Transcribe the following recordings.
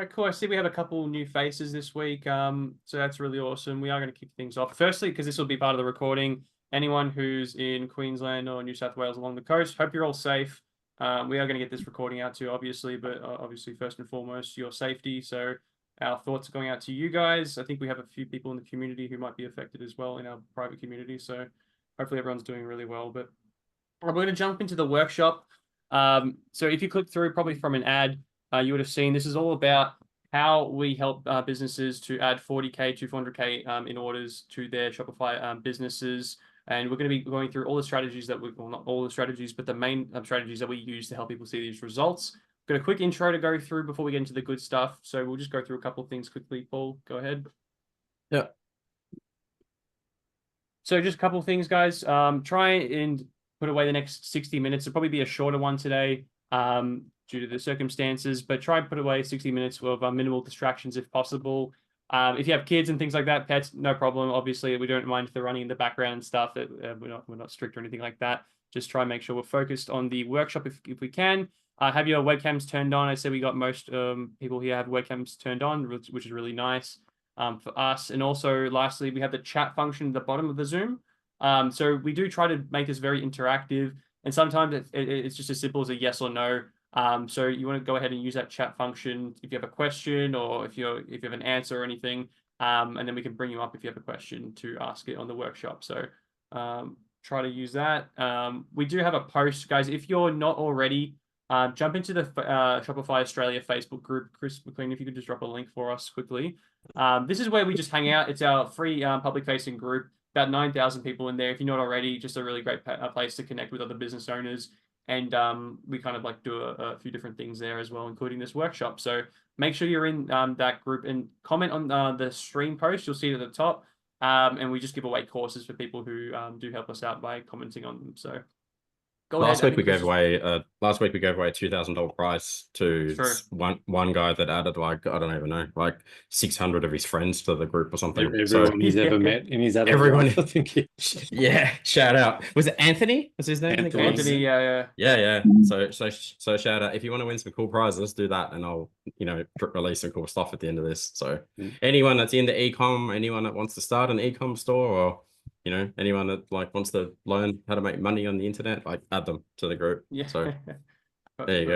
right, cool. I see we have a couple new faces this week. So that's really awesome. We are going to kick things off. Firstly, because this will be part of the recording, anyone who's in Queensland or New South Wales along the coast, hope you're all safe. We are going to get this recording out too, obviously, but obviously first and foremost, your safety. So our thoughts are going out to you guys. I think we have a few people in the community who might be affected as well in our private community. So hopefully everyone's doing really well. But we're going to jump into the workshop. So if you click through probably from an ad, you would have seen this is all about how we help businesses to add 40K to 400K in orders to their Shopify businesses. And we're going to be going through all the strategies that well, not all the strategies, but the main strategies that we use to help people see these results. Got a quick intro to go through before we get into the good stuff. So we'll just go through a couple of things quickly. Paul, go ahead. Yeah. So just a couple of things, guys. Try and put away the next 60 minutes. It'll probably be a shorter one today due to the circumstances, but try and put away 60 minutes of minimal distractions if possible. If you have kids and things like that, pets, no problem. Obviously, we don't mind if they're running in the background and stuff. We're not strict or anything like that. Just try and make sure we're focused on the workshop if we can. Have your webcams turned on. I said we got most people here have webcams turned on, which is really nice for us. And also, lastly, we have the chat function at the bottom of the Zoom. So we do try to make this very interactive, and sometimes it's just as simple as a yes or no. So you want to go ahead and use that chat function if you have a question or if you have an answer or anything, and then we can bring you up if you have a question to ask it on the workshop. So try to use that. We do have a post, guys. If you're not already, jump into the Shopify Australia Facebook group. Chris McLean, if you could just drop a link for us quickly. This is where we just hang out. It's our free public-facing group. About 9,000 people in there. If you're not already, just a really great place to connect with other business owners. And we kind of like do a few different things there as well, including this workshop. So make sure you're in that group and comment on the stream post. You'll see it at the top. And we just give away courses for people who do help us out by commenting on them. So last week we gave away a $2,000 prize to one guy that added like, I don't even know, like 600 of his friends to the group or something. Everyone he's ever met in his adult everyone life, I think. Yeah, shout out. Was it Anthony? Was his name? Anthony, yeah. So shout out. If you want to win some cool prizes, do that, and I'll release some cool stuff at the end of this. So anyone that's in the ecom, anyone that wants to start an ecom store, or anyone that like wants to learn how to make money on the internet, like add them to the group. Yeah. So there you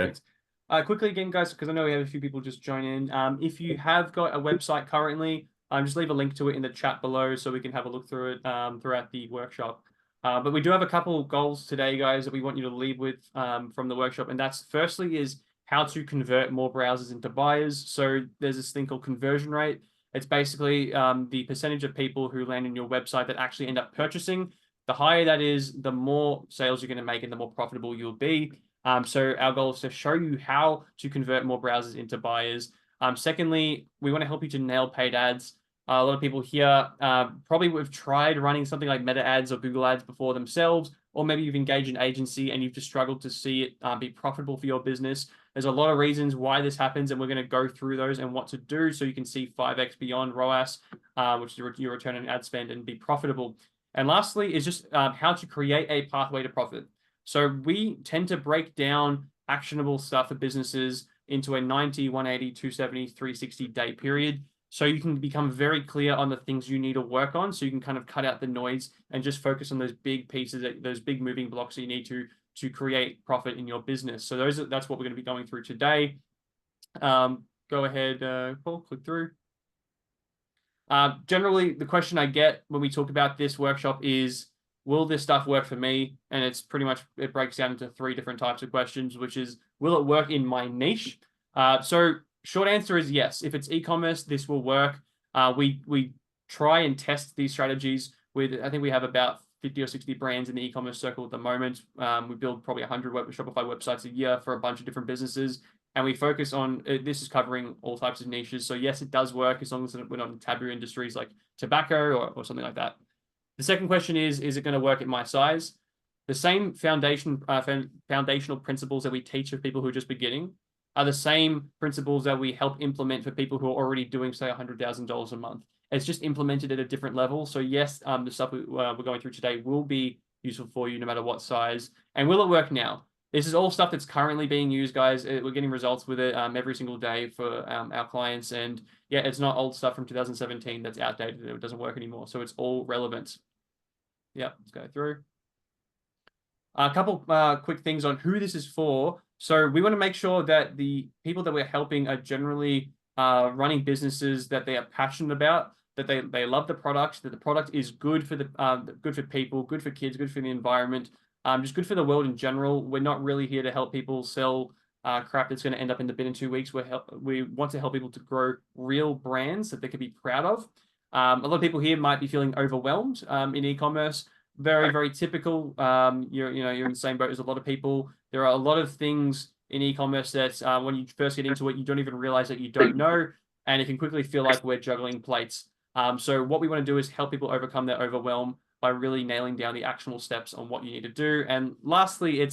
go. Quickly again, guys, because I know we have a few people just join in. If you have got a website currently, just leave a link to it in the chat below so we can have a look through it throughout the workshop. But we do have a couple goals today, guys, that we want you to leave with from the workshop. And that's firstly is how to convert more browsers into buyers. So there's this thing called conversion rate. It's basically the percentage of people who land on your website that actually end up purchasing. The higher that is, the more sales you're going to make and the more profitable you'll be. So our goal is to show you how to convert more browsers into buyers. Secondly, we want to help you to nail paid ads. A lot of people here probably have tried running something like Meta ads or Google ads before themselves, or maybe you've engaged an agency and you've just struggled to see it be profitable for your business. There's a lot of reasons why this happens, and we're going to go through those and what to do so you can see 5x beyond ROAS, which is your return on ad spend, and be profitable. And lastly is just how to create a pathway to profit. So we tend to break down actionable stuff for businesses into a 90, 180, 270, 360 day period. So you can become very clear on the things you need to work on. So you can kind of cut out the noise and just focus on those big pieces, those big moving blocks that you need to create profit in your business. So that's what we're going to be going through today. Go ahead, Paul, click through. Generally, the question I get when we talk about this workshop is, will this stuff work for me? And it's pretty much, it breaks down into 3 different types of questions, which is, will it work in my niche? So short answer is yes. If it's e-commerce, this will work. We try and test these strategies with, I think we have about 50 or 60 brands in the e-commerce circle at the moment. We build probably 100 Shopify websites a year for a bunch of different businesses. And we focus on, this is covering all types of niches. So yes, it does work as long as we're not in taboo industries like tobacco or something like that. The second question is it going to work at my size? The same foundational principles that we teach for people who are just beginning are the same principles that we help implement for people who are already doing, say, $100,000 a month. It's just implemented at a different level. So yes, the stuff we're going through today will be useful for you no matter what size. And will it work now? This is all stuff that's currently being used, guys. We're getting results with it every single day for our clients. And yeah, it's not old stuff from 2017 that's outdated. It doesn't work anymore. So it's all relevant. Yeah, let's go through. A couple quick things on who this is for. So we want to make sure that the people that we're helping are generally running businesses that they are passionate about, that they love the product, that the product is good for good for people, good for kids, good for the environment, just good for the world in general. We're not really here to help people sell crap that's going to end up in the bin in 2 weeks. We want to help people to grow real brands that they can be proud of. A lot of people here might be feeling overwhelmed in e-commerce. Very, very typical. You're in the same boat as a lot of people. There are a lot of things in e-commerce that when you first get into it, you don't even realize that you don't know, and it can quickly feel like we're juggling plates. So what we want to do is help people overcome their overwhelm by really nailing down the actionable steps on what you need to do. And lastly,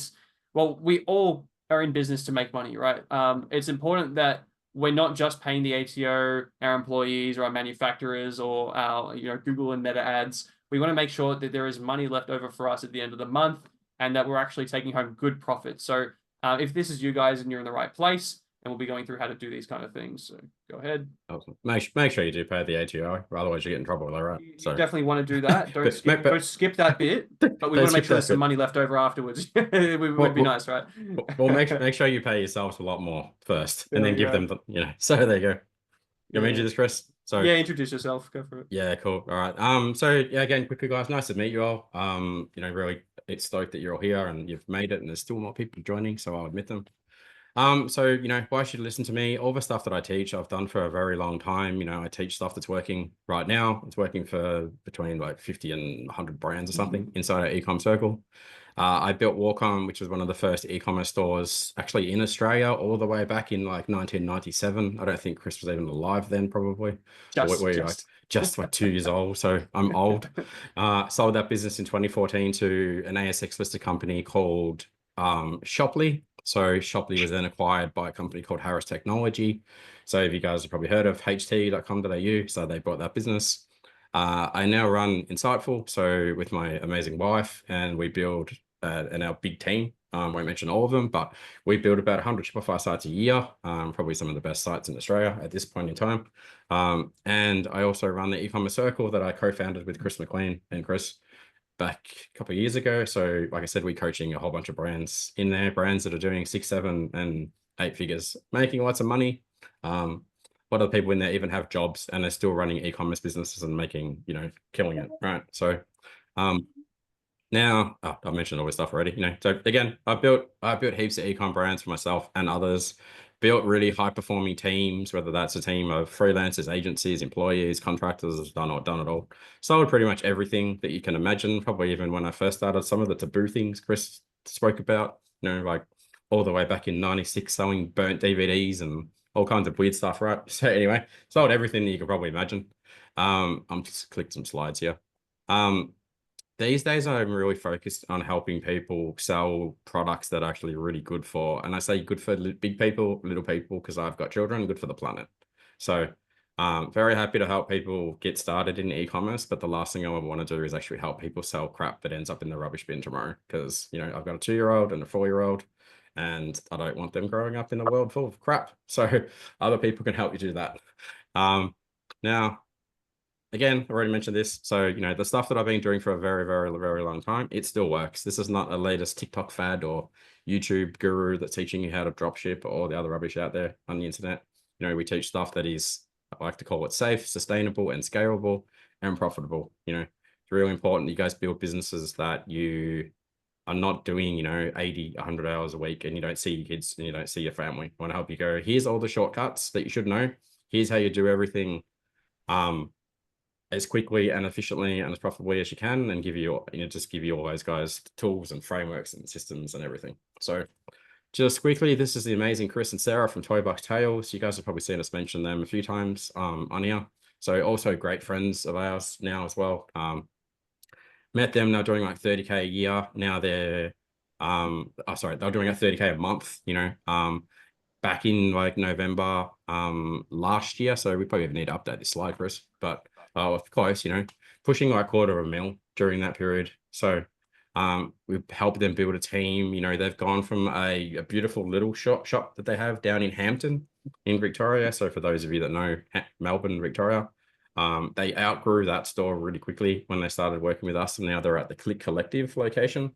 we all are in business to make money, right? It's important that we're not just paying the ATO, our employees, or our manufacturers, or our Google and Meta ads. We want to make sure that there is money left over for us at the end of the month, and that we're actually taking home good profit. So if this is you guys and you're in the right place, and we'll be going through how to do these kind of things. So go ahead. Awesome. Make sure you do pay the ATO, otherwise you get in trouble with that, right? You definitely want to do that. Don't skip that bit. But we want to make sure there's some money left over afterwards. It would be nice, right? Well, make sure you pay yourself a lot more first, and then give them So there you go. You want me to do this, Chris? So yeah, introduce yourself. Go for it. Yeah, cool. All right. So yeah, again, quickly, guys, nice to meet you all. Really, it's stoked that you're all here and you've made it, and there's still more people joining, so I'll admit them. So why should you listen to me? All the stuff that I teach, I've done for a very long time. I teach stuff that's working right now. It's working for between like 50 and 100 brands or something inside our e-com circle. I built Walk-On, which was one of the first e-commerce stores actually in Australia, all the way back in like 1997. I don't think Chris was even alive then, probably. Just like 2 years old, so I'm old. Sold that business in 2014 to an ASX listed company called Shopify. So Shopify was then acquired by a company called Harris Technology. So if you guys have probably heard of ht.com.au, so they bought that business. I now run Insightful, so with my amazing wife, and we build and our big team. Won't mention all of them, but we build about 100 Shopify sites a year, probably some of the best sites in Australia at this point in time. And I also run the e-commerce circle that I co-founded with Chris McLean and Chris back a couple of years ago. So like I said, we're coaching a whole bunch of brands in there, brands that are doing 6, 7, and 8 figures, making lots of money. A lot of people in there even have jobs and they're still running e-commerce businesses and making, killing it, right? So now I mentioned all this stuff already, so again, I built heaps of e-com brands for myself and others, built really high performing teams, whether that's a team of freelancers, agencies, employees, contractors, done it all. Sold pretty much everything that you can imagine, probably even when I first started, some of the taboo things Chris spoke about, like all the way back in 96, selling burnt DVDs and all kinds of weird stuff, right? So anyway, sold everything that you could probably imagine. I'm just clicked some slides here. These days, I'm really focused on helping people sell products that are actually really good for, and I say good for big people, little people, because I've got children, good for the planet. So very happy to help people get started in e-commerce, but the last thing I want to do is actually help people sell crap that ends up in the rubbish bin tomorrow, because, I've got a 2-year-old and a 4-year-old, and I don't want them growing up in a world full of crap. So other people can help you do that. Now, again, I already mentioned this. So, the stuff that I've been doing for a very, very, very long time, it still works. This is not a latest TikTok fad or YouTube guru that's teaching you how to drop ship or all the other rubbish out there on the internet. We teach stuff that is, I like to call it safe, sustainable, and scalable and profitable. It's really important that you guys build businesses that you are not doing, 80, 100 hours a week and you don't see your kids and you don't see your family. I want to help you go, here's all the shortcuts that you should know. Here's how you do everything as quickly and efficiently and as profitably as you can, and give you all those guys tools and frameworks and systems and everything. So just quickly, this is the amazing Chris and Sarah from Toybox Tales. You guys have probably seen us mention them a few times on here. So also great friends of ours now as well. Met them, they're doing like 30K a year. Now they're, they're doing a 30K a month, back in like November last year. So we probably need to update this slide, Chris, but close, pushing like $250,000 during that period. So We've helped them build a team. You know, they've gone from a beautiful little shop that they have down in Hampton in Victoria. So for those of you that know Melbourne, Victoria, they outgrew that store really quickly when they started working with us, and now they're at the Click Collective location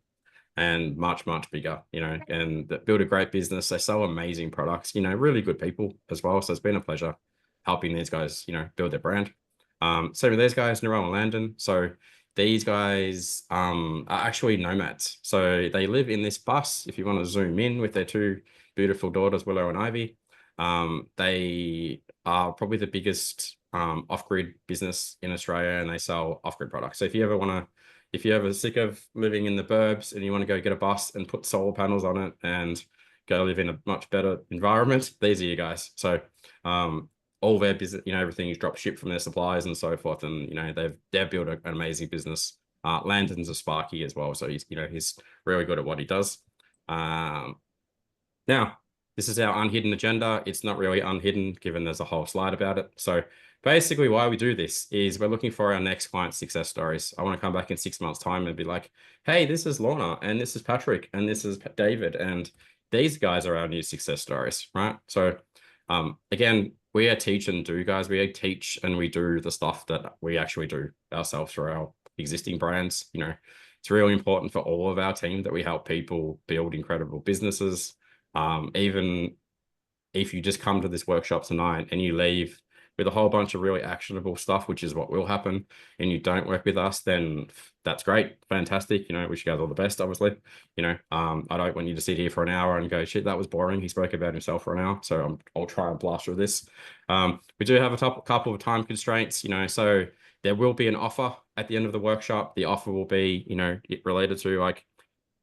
and much bigger, you know, and build a great business. They sell amazing products, you know, really good people as well. So it's been a pleasure helping these guys, you know, build their brand. Same with these guys, Narelle and Landon. So these guys are actually nomads. So they live in this bus. If you want to zoom in with their two beautiful daughters, Willow and Ivy, they are probably the biggest off-grid business in Australia, and they sell off-grid products. So if you ever sick of living in the burbs and you want to go get a bus and put solar panels on it and go live in a much better environment, these are you guys. So all their business, you know, everything is drop shipped from their suppliers and so forth. And, you know, they've built an amazing business. Landon's a Sparky as well. So he's really good at what he does. Now, this is our unhidden agenda. It's not really unhidden given there's a whole slide about it. So basically why we do this is we're looking for our next client success stories. I want to come back in 6 months' time and be like, hey, this is Lorna and this is Patrick and this is David. And these guys are our new success stories, right? So again, we are teach and do guys. We teach and we do the stuff that we actually do ourselves through our existing brands. You know, it's really important for all of our team that we help people build incredible businesses. Even if you just come to this workshop tonight and you leave with a whole bunch of really actionable stuff, which is what will happen, and you don't work with us, then that's great. Fantastic. You know, wish you guys all the best, obviously. You know, I don't want you to sit here for an hour and go, shit, that was boring. He spoke about himself for an hour. So I'll try and blast through this. We do have a couple of time constraints, you know, so there will be an offer at the end of the workshop. The offer will be, you know, related to like,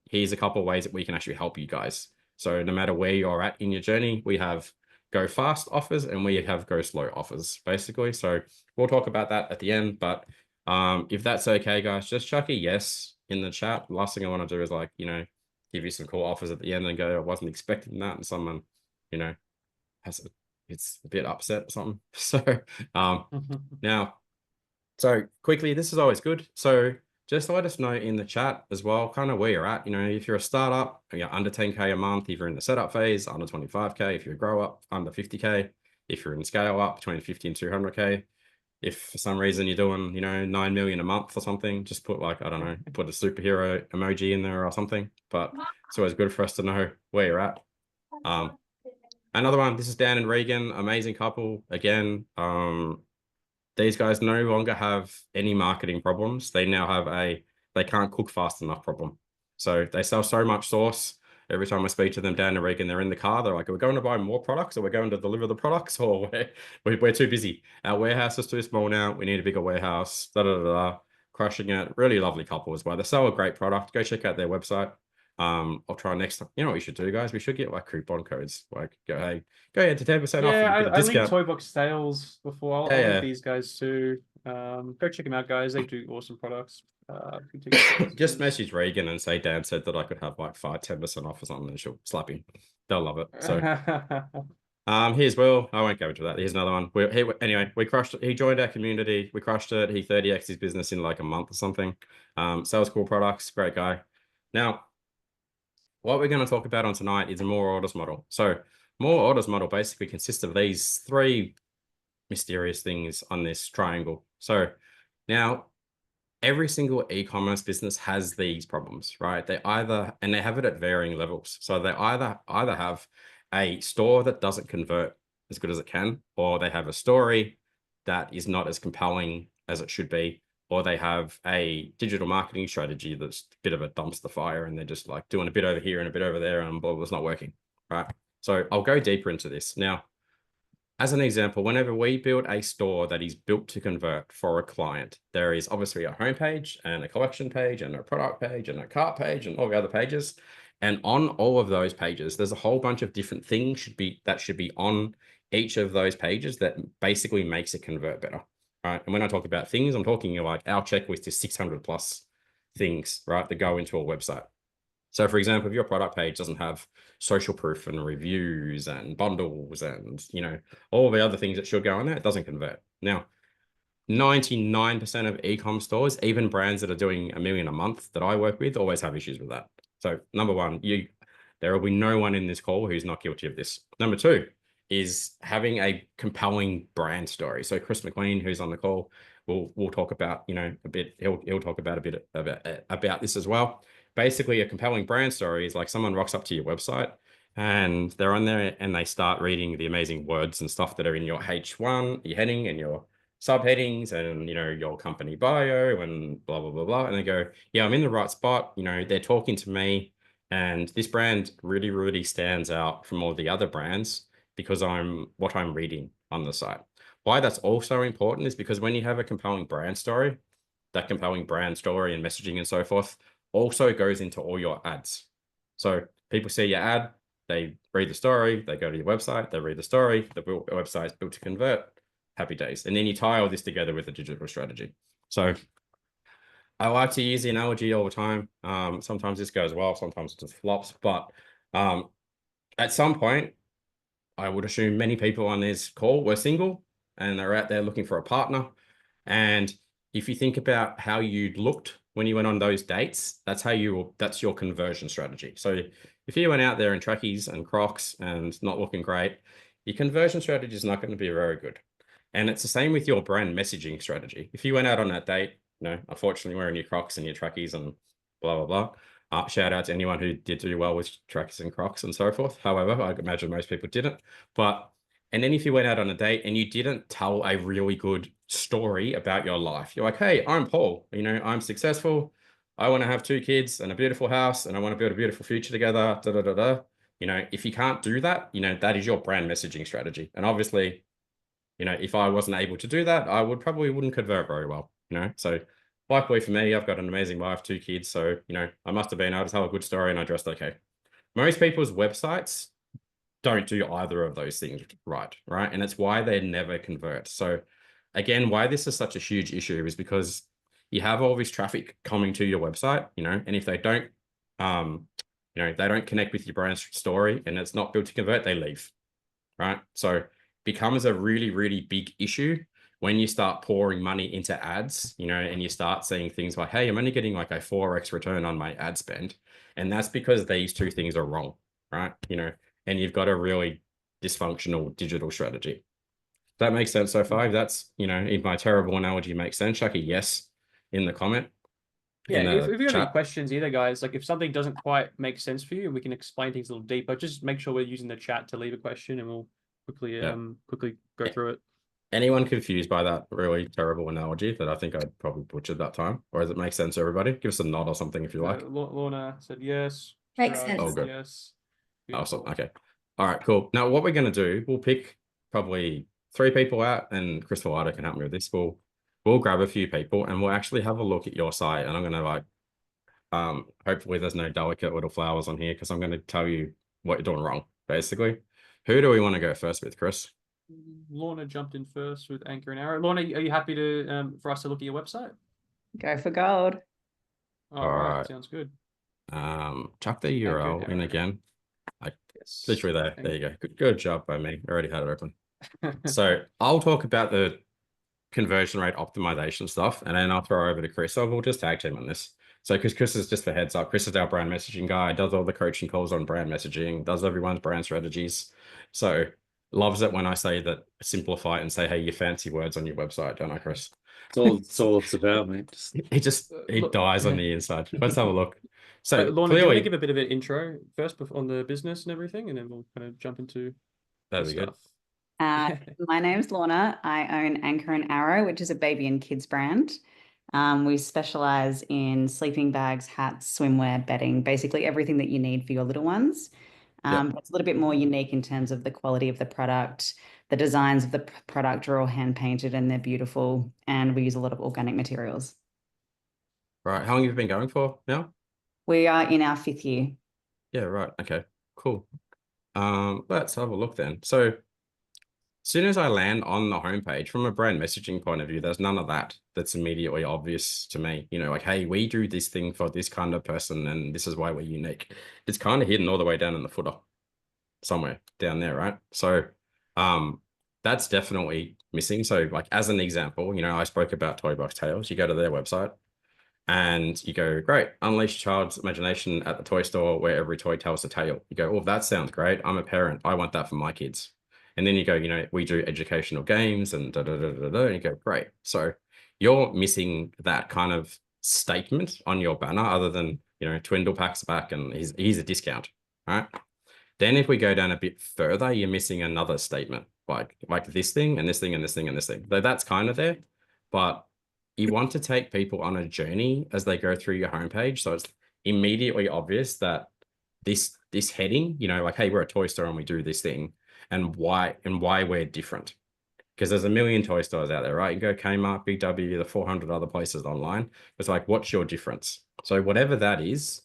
here's a couple of ways that we can actually help you guys. So no matter where you're at in your journey, we have go fast offers and we have go slow offers, basically. So we'll talk about that at the end. But if that's okay, guys, just chuck a yes in the chat. Last thing I want to do is like, you know, give you some cool offers at the end and go, I wasn't expecting that. And someone, you know, it's a bit upset or something. So now, so quickly, this is always good. So just let us know in the chat as well, kind of where you're at. You know, if you're a startup, you're under 10K a month, if you're in the setup phase, under 25K, if you're a grow up, under 50K, if you're in scale up, between 50 and 200K. If for some reason you're doing, you know, 9 million a month or something, just put like, I don't know, put a superhero emoji in there or something. But it's always good for us to know where you're at. Another one, this is Dan and Regan, amazing couple. Again, these guys no longer have any marketing problems. They now have they can't cook fast enough problem. So they sell so much sauce. Every time I speak to them, Dan and Regan, they're in the car. They're like, are we going to buy more products or we're going to deliver the products or we're too busy. Our warehouse is too small now. We need a bigger warehouse. Crushing it. Really lovely couple as well. They sell a great product. Go check out their website. I'll try next time. You know what we should do, guys? We should get like coupon codes. Like go ahead to 10% off. Yeah, You get a I discount. linked Toy Box Sales before. I'll Yeah, link these guys too. Go check them out, guys. They do awesome products. Just message Regan and say Dan said that I could have like 10% off or something, and she'll slap him. They'll love it. So here's Will. I won't go into that. Here's another one. Anyway, we crushed it. He joined our community. We crushed it. He 30x'd his business in like a month or something. Sells cool products. Great guy. Now, what we're going to talk about on tonight is a more orders model. So more orders model basically consists of these three mysterious things on this triangle. So now every single e-commerce business has these problems, right? They have it at varying levels. So they either have a store that doesn't convert as good as it can, or they have a story that is not as compelling as it should be, or they have a digital marketing strategy that's a bit of a dumpster fire and they're just like doing a bit over here and a bit over there and blah, blah, it's not working, right? So I'll go deeper into this. Now, as an example, whenever we build a store that is built to convert for a client, there is obviously a homepage and a collection page and a product page and a cart page and all the other pages. And on all of those pages, there's a whole bunch of different things that should be on each of those pages that basically makes it convert better, right? And when I talk about things, I'm talking like our checklist is 600 plus things, right, that go into a website. So for example, if your product page doesn't have social proof and reviews and bundles and, you know, all the other things that should go on there, it doesn't convert. Now, 99% of e-com stores, even brands that are doing $1 million a month that I work with, always have issues with that. So number one, there will be no one in this call who's not guilty of this. Number two is having a compelling brand story. So Chris McQueen, who's on the call, we'll talk about, a bit. He'll talk about a bit about this as well. Basically, a compelling brand story is like someone rocks up to your website and they're on there and they start reading the amazing words and stuff that are in your H1, your heading and your subheadings and your company bio and blah blah blah blah, and they go, yeah, I'm in the right spot, they're talking to me, and this brand really really stands out from all the other brands because what I'm reading on the site. Why that's also important is because when you have a compelling brand story, that compelling brand story and messaging and so forth also goes into all your ads. So people see your ad, they read the story, they go to your website, they read the story, the website is built to convert. Happy days. And then you tie all this together with a digital strategy. So I like to use the analogy all the time. Sometimes this goes well, sometimes it just flops. But at some point, I would assume many people on this call were single and they're out there looking for a partner. And if you think about how you looked when you went on those dates, that's your conversion strategy. So if you went out there in trackies and Crocs and not looking great, your conversion strategy is not going to be very good. And it's the same with your brand messaging strategy. If you went out on that date, unfortunately wearing your Crocs and your trackies and blah, blah, blah. Shout out to anyone who did do well with trackies and Crocs and so forth. However, I imagine most people didn't. And then if you went out on a date and you didn't tell a really good story about your life, you're like, hey, I'm Paul, I'm successful. I want to have 2 kids and a beautiful house and I want to build a beautiful future together. Da, da, da, da. If you can't do that, that is your brand messaging strategy. And obviously, if I wasn't able to do that, I wouldn't convert very well, So likely for me, I've got an amazing wife, 2 kids. So, I must have been able to tell a good story and I dressed okay. Most people's websites don't do either of those things right? And it's why they never convert. So again, why this is such a huge issue is because you have all this traffic coming to your website, and if they don't, they don't connect with your brand story and it's not built to convert, they leave, right? So becomes a really, really big issue when you start pouring money into ads, and you start seeing things like, hey, I'm only getting like a 4x return on my ad spend. And that's because these 2 things are wrong, right? And you've got a really dysfunctional digital strategy. That makes sense so far. If that's, if my terrible analogy makes sense, chuck a yes in the comment. Yeah, if you have any questions either, guys, like if something doesn't quite make sense for you, we can explain things a little deeper. Just make sure we're using the chat to leave a question and we'll quickly go through it. Anyone confused by that really terrible analogy that I think I probably butchered that time? Or does it make sense to everybody? Give us a nod or something if you like. Lorna said yes. Makes sense. Oh, good. Yes. Awesome. Okay. All right, cool. Now what we're going to do, we'll pick probably 3 people out, and Chris Villado can help me with this. We'll grab a few people and we'll actually have a look at your site, and I'm going to hopefully there's no delicate little flowers on here because I'm going to tell you what you're doing wrong, basically. Who do we want to go first with, Chris? Lorna jumped in first with Anchor and Arrow. Lorna, are you happy to for us to look at your website? Go for gold. All right, sounds good. Chuck the URL in again. Yes. Literally there you go. Good job by me. I already had it open. So I'll talk about the conversion rate optimization stuff, and then I'll throw over to Chris. So we'll just tag team on this. So because Chris is just for heads up, Chris is our brand messaging guy, does all the coaching calls on brand messaging, does everyone's brand strategies. So loves it when I say that, simplify it and say, hey, your fancy words on your website, don't I, Chris? It's all it's about, mate. He dies on the inside. Let's have a look. So Lorna, do you want to give a bit of an intro first on the business and everything, and then we'll kind of jump into that'd be good. My name's Lorna. I own Anchor and Arrow, which is a baby and kids brand. We specialize in sleeping bags, hats, swimwear, bedding, basically everything that you need for your little ones. It's a little bit more unique in terms of the quality of the product. The designs of the product are all hand painted and they're beautiful, and we use a lot of organic materials. Right. How long have you been going for now? We are in our 5th year. Yeah, right. Okay, cool. Let's have a look then. So as soon as I land on the homepage, from a brand messaging point of view, there's none of that's immediately obvious to me. Like, hey, we do this thing for this kind of person and this is why we're unique. It's kind of hidden all the way down in the footer somewhere down there, right? So that's definitely missing. So like as an example, you know, I spoke about Toy Box Tales. You go to their website and you go, great, unleash child's imagination at the toy store where every toy tells a tale. You go, oh, that sounds great. I'm a parent. I want that for my kids. And then you go, you know, we do educational games and da da da da da. And you go, great. So you're missing that kind of statement on your banner other than, you know, Twindle packs back and he's a discount, right? Then if we go down a bit further, you're missing another statement like this thing and this thing and this thing and this thing. Though that's kind of there, but you want to take people on a journey as they go through your homepage. So it's immediately obvious that this heading, you know, like, hey, we're a toy store and we do this thing, and why we're different. Because there's a million toy stores out there, right? You go Kmart, Big W, the 400 other places online. It's like, what's your difference? So whatever that is,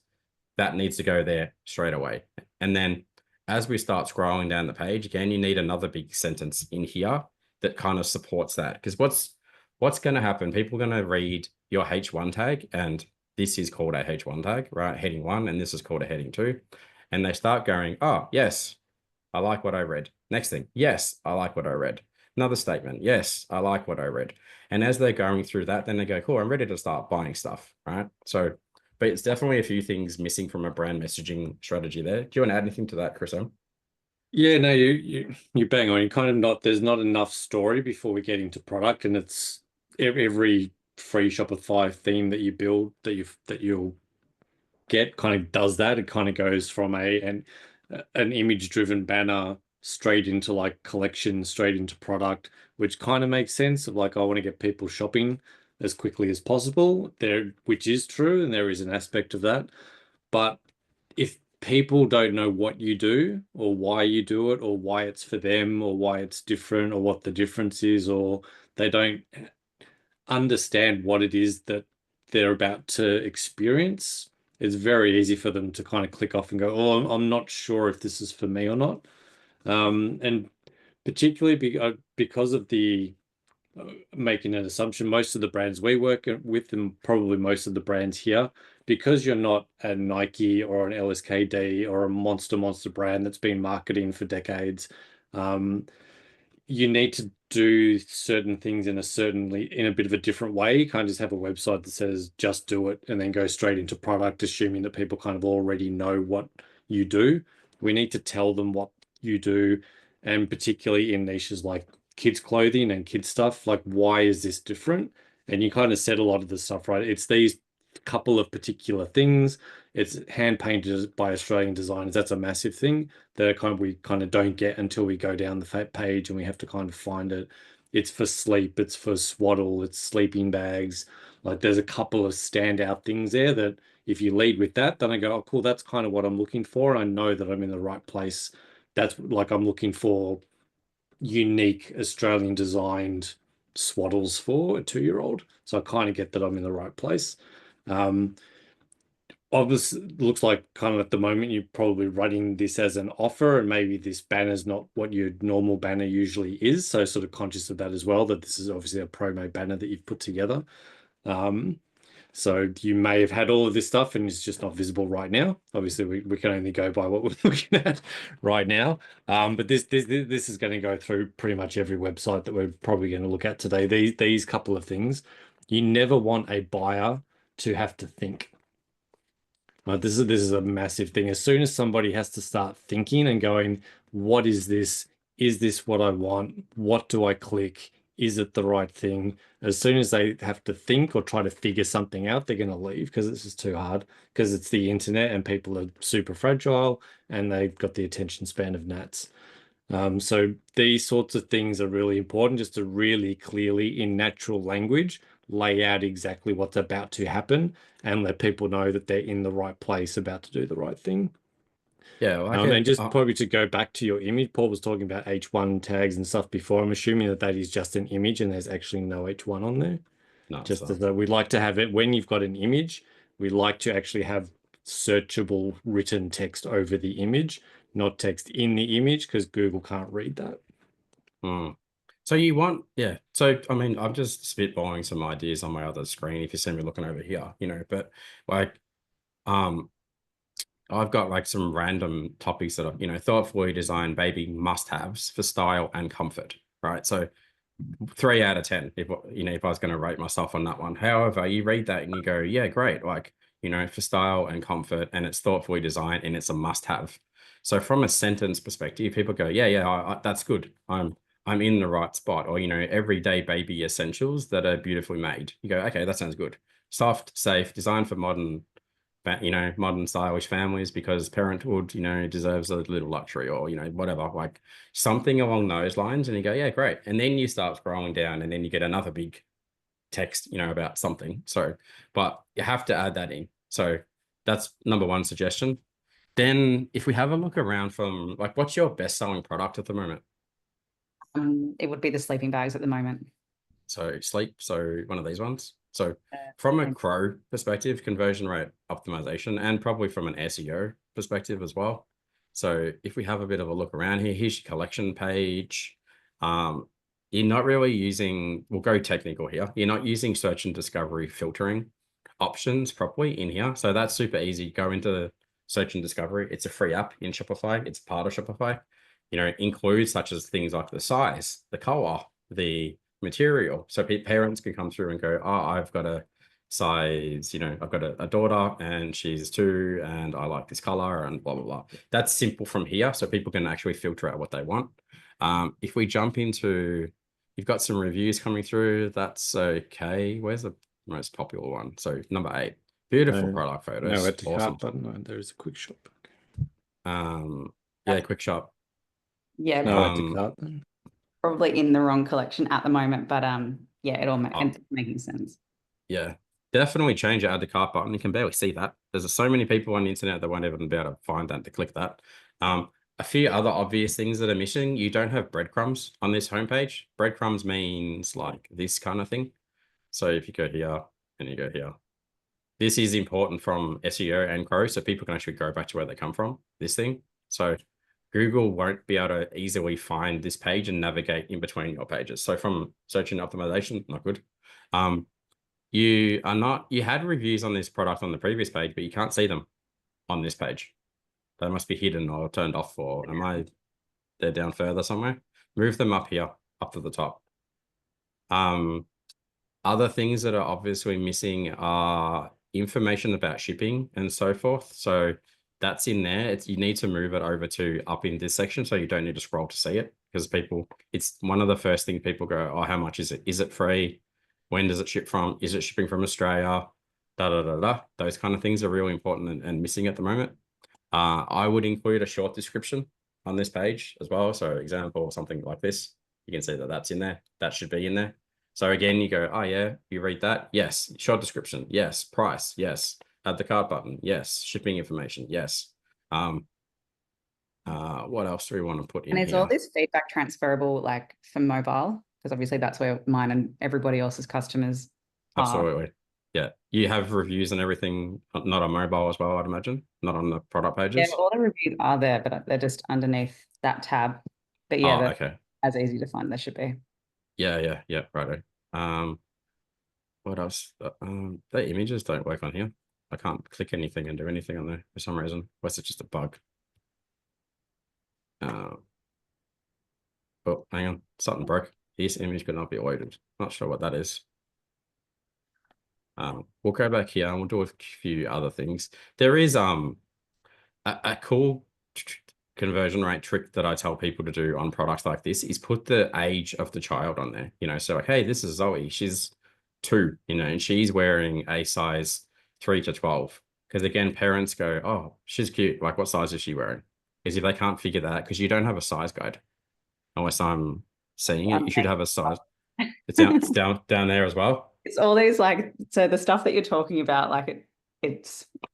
that needs to go there straight away. And then as we start scrolling down the page, again, you need another big sentence in here that kind of supports that. Because what's going to happen? People are going to read your H1 tag, and this is called a H1 tag, right? Heading 1, and this is called a heading 2. And they start going, oh, yes, I like what I read. Next thing, yes, I like what I read. Another statement, yes, I like what I read. And as they're going through that, then they go, cool, I'm ready to start buying stuff, right? So, but it's definitely a few things missing from a brand messaging strategy there. Do you want to add anything to that, Chris? Yeah, no, you bang on. You kind of not, there's not enough story before we get into product, and it's every free Shopify theme that you build that you'll get kind of does that. It kind of goes from an image driven banner straight into like collection, straight into product, which kind of makes sense of like, I want to get people shopping as quickly as possible there, which is true, and there is an aspect of that. But if people don't know what you do or why you do it or why it's for them or why it's different or what the difference is, or they don't understand what it is that they're about to experience, it's very easy for them to kind of click off and go, oh, I'm not sure if this is for me or not. And particularly because of the making an assumption, most of the brands we work with, and probably most of the brands here, because you're not a Nike or an LSKD or a monster brand that's been marketing for decades, you need to do certain things in a bit of a different way. You can't just have a website that says just do it and then go straight into product, assuming that people kind of already know what you do. We need to tell them what you do, and particularly in niches like kids clothing and kids stuff, like, why is this different? And you kind of said a lot of the stuff, right? It's these couple of particular things. It's hand painted by Australian designers. That's a massive thing that we kind of don't get until we go down the page and we have to kind of find it. It's for sleep, it's for swaddle, it's sleeping bags. Like, there's a couple of standout things there that if you lead with that, then I go, oh, cool, that's kind of what I'm looking for. And I know that I'm in the right place. That's like, I'm looking for unique Australian designed swaddles for a 2-year-old. So I kind of get that I'm in the right place. Obviously, looks like kind of at the moment you're probably running this as an offer, and maybe this banner is not what your normal banner usually is. So sort of conscious of that as well, that this is obviously a promo banner that you've put together. So you may have had all of this stuff and it's just not visible right now. Obviously, we can only go by what we're looking at right now. But this is going to go through pretty much every website that we're probably going to look at today. These couple of things, you never want a buyer to have to think. Right, this is a massive thing. As soon as somebody has to start thinking and going, what is this? Is this what I want? What do I click? Is it the right thing? As soon as they have to think or try to figure something out, they're going to leave because it's just too hard, because it's the internet and people are super fragile and they've got the attention span of gnats. So these sorts of things are really important, just to really clearly in natural language lay out exactly what's about to happen and let people know that they're in the right place, about to do the right thing. Yeah, and just probably to go back to your image, Paul was talking about H1 tags and stuff before. I'm assuming that that is just an image and there's actually no H1 on there. No, just as we'd like to have it when you've got an image, we like to actually have searchable written text over the image, not text in the image, because Google can't read that. So you want, yeah. So, I mean, I'm just spitballing some ideas on my other screen if you see me looking over here, you know, but like, I've got like some random topics that are, you know, thoughtfully designed baby must-haves for style and comfort, right? So 3 out of 10, if I was going to rate myself on that one. However, you read that and you go, yeah, great. Like, for style and comfort, and it's thoughtfully designed and it's a must have. So from a sentence perspective, people go, yeah, that's good. I'm in the right spot. Or, everyday baby essentials that are beautifully made. You go, okay, that sounds good. Soft, safe, designed for modern stylish families because parenthood, deserves a little luxury or, whatever, like something along those lines. And you go, yeah, great. And then you start scrolling down and then you get another big text, about something. So, but you have to add that in. So that's number one suggestion. Then if we have a look around from like, what's your best selling product at the moment? It would be the sleeping bags at the moment. So one of these ones. So from a Crow perspective, conversion rate optimization, and probably from an SEO perspective as well. So if we have a bit of a look around here, here's your collection page. You're not really using, we'll go technical here. You're not using search and discovery filtering options properly in here. So that's super easy. Go into search and discovery. It's a free app in Shopify. It's part of Shopify. Includes such as things like the size, the color, the material. So parents can come through and go, oh, I've got a size, I've got a daughter and she's 2 and I like this color and blah, blah, blah. That's simple from here. So people can actually filter out what they want. If we jump into, you've got some reviews coming through. That's okay. Where's the most popular one? So number 8, beautiful product photos. No, at the awesome. cart button, there's a quick shop. Yeah, quick shop. Yeah, No, at the cart then. probably in the wrong collection at the moment, but yeah, it all ends up making sense. Yeah, definitely change your add to cart button. You can barely see that. There's so many people on the internet that won't even be able to find that to click that. A few other obvious things that are missing. You don't have breadcrumbs on this homepage. Breadcrumbs means like this kind of thing. So if you go here and you go here, this is important from SEO and Crow, so people can actually go back to where they come from, this thing. So Google won't be able to easily find this page and navigate in between your pages. So from search and optimization, not good. You had reviews on this product on the previous page, but you can't see them on this page. They must be hidden or turned off, or they're down further somewhere? Move them up here, up to the top. Other things that are obviously missing are information about shipping and so forth. So that's in there. You need to move it over to up in this section so you don't need to scroll to see it, because it's one of the first things people go, oh, how much is it? Is it free? When does it ship from? Is it shipping from Australia? Those kind of things are really important and missing at the moment. I would include a short description on this page as well. So example, something like this, you can see that that's in there. That should be in there. So again, you go, oh yeah, you read that. Yes. Short description. Yes. Price. Yes. Add the cart button. Yes. Shipping information. Yes. What else do we want to put in And is here? all this feedback transferable like for mobile? Because obviously that's where mine and everybody else's customers are. Absolutely. Yeah. You have reviews and everything, not on mobile as well, I'd imagine, not on the product pages. Yeah, all the reviews are there, but they're just underneath that tab. But yeah, they're okay. as easy to find as they should be. Yeah, righto. What else? The images don't work on here. I can't click anything and do anything on there for some reason. Was it just a bug? Oh, hang on. Something broke. This image could not be loaded. Not sure what that is. We'll go back here and we'll do a few other things. There is a cool conversion rate trick that I tell people to do on products like this is put the age of the child on there. So like, hey, this is Zoe. She's 2, and she's wearing a size 3 to 12. Because again, parents go, oh, she's cute. Like, what size is she wearing? Because if they can't figure that, because you don't have a size guide, unless I'm seeing it, you should have a size. It's down there as well. It's all these so the stuff that you're talking about,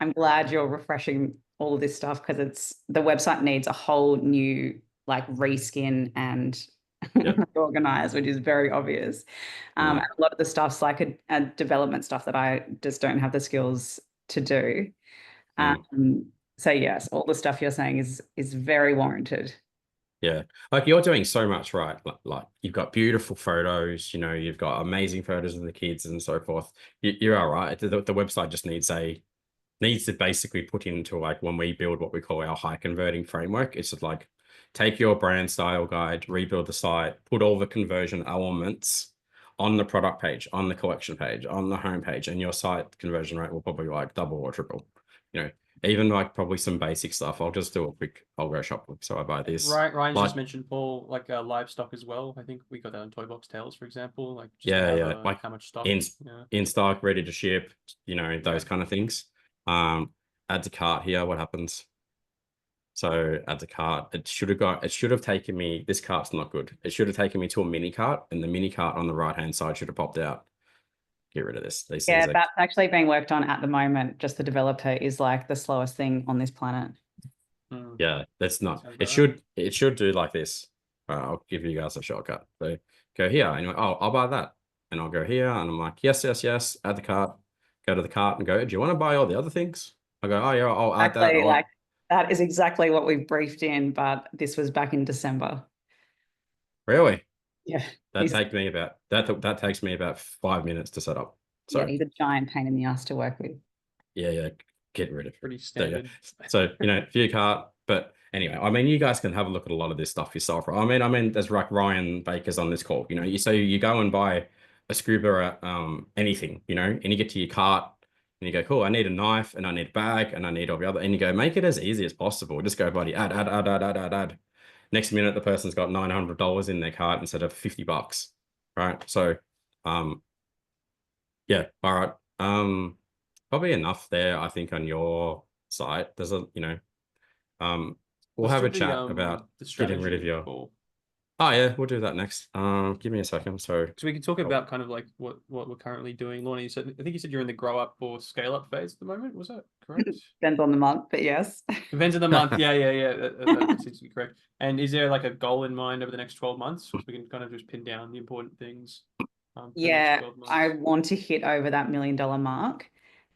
I'm glad you're refreshing all of this stuff, because the website needs a whole new reskin and organize, which is very obvious. And a lot of the stuff's like a development stuff that I just don't have the skills to do. So yes, all the stuff you're saying is very warranted. Yeah, like you're doing so much right. Like you've got beautiful photos, you've got amazing photos of the kids and so forth. You're all right. The website just needs to basically put into when we build what we call our high converting framework. It's just like take your brand style guide, rebuild the site, put all the conversion elements on the product page, on the collection page, on the home page, and your site conversion rate will probably like double or triple. You know, even like probably some basic stuff. I'll just do a quick, I'll go shop. So I buy this. Ryan's like, just mentioned, Paul, like livestock as well. I think we got that on Toy Box Tales, for example. Like just to have like how much stock. in stock, ready to ship, you know, those kind of things. Add to cart here, what happens? So add to cart, it should have taken me, this cart's not good. It should have taken me to a mini cart, and the mini cart on the right-hand side should have popped out. Get rid of this. These Yeah, things that's actually being worked on at the moment. Just the developer is like the slowest thing on this planet. Yeah, that's not. It should do like this. I'll give you guys a shortcut. So go here, and you're like, oh, I'll buy that, and I'll go here, and I'm like, yes, yes, yes. Add the cart. Go to the cart and go. Do you want to buy all the other things? I go, oh yeah, I'll add that. Like that is exactly what we've briefed in, but this was back in December. Really? Yeah. That takes me about 5 minutes to set up. So yeah, he's a giant pain in the ass to work with. Yeah, get rid of it. Pretty standard. So, you know, view cart. But anyway, I mean, you guys can have a look at a lot of this stuff yourself. I mean, there's like Ryan Baker's on this call. You know, you go and buy a scuba anything, you know, and you get to your cart and you go, cool, I need a knife and I need a bag and I need all the other, and you go, make it as easy as possible. Just go, buddy, add. Next minute, the person's got $900 in their cart instead of $50, right? So, yeah, all right. Probably enough there, I think, on your site. There's a, you know, we'll have a chat about getting rid of your. Oh yeah, we'll do that next. Give me a second. So we can talk about kind of like what we're currently doing. Lorna, I think you said you're in the grow up or scale up phase at the moment. Was that correct? Depends on the month, but yes. Depends on the month. Yeah. That seems to be correct. And is there like a goal in mind over the next 12 months? So we can kind of just pin down the important things. Yeah, I want to hit over that $1 million mark.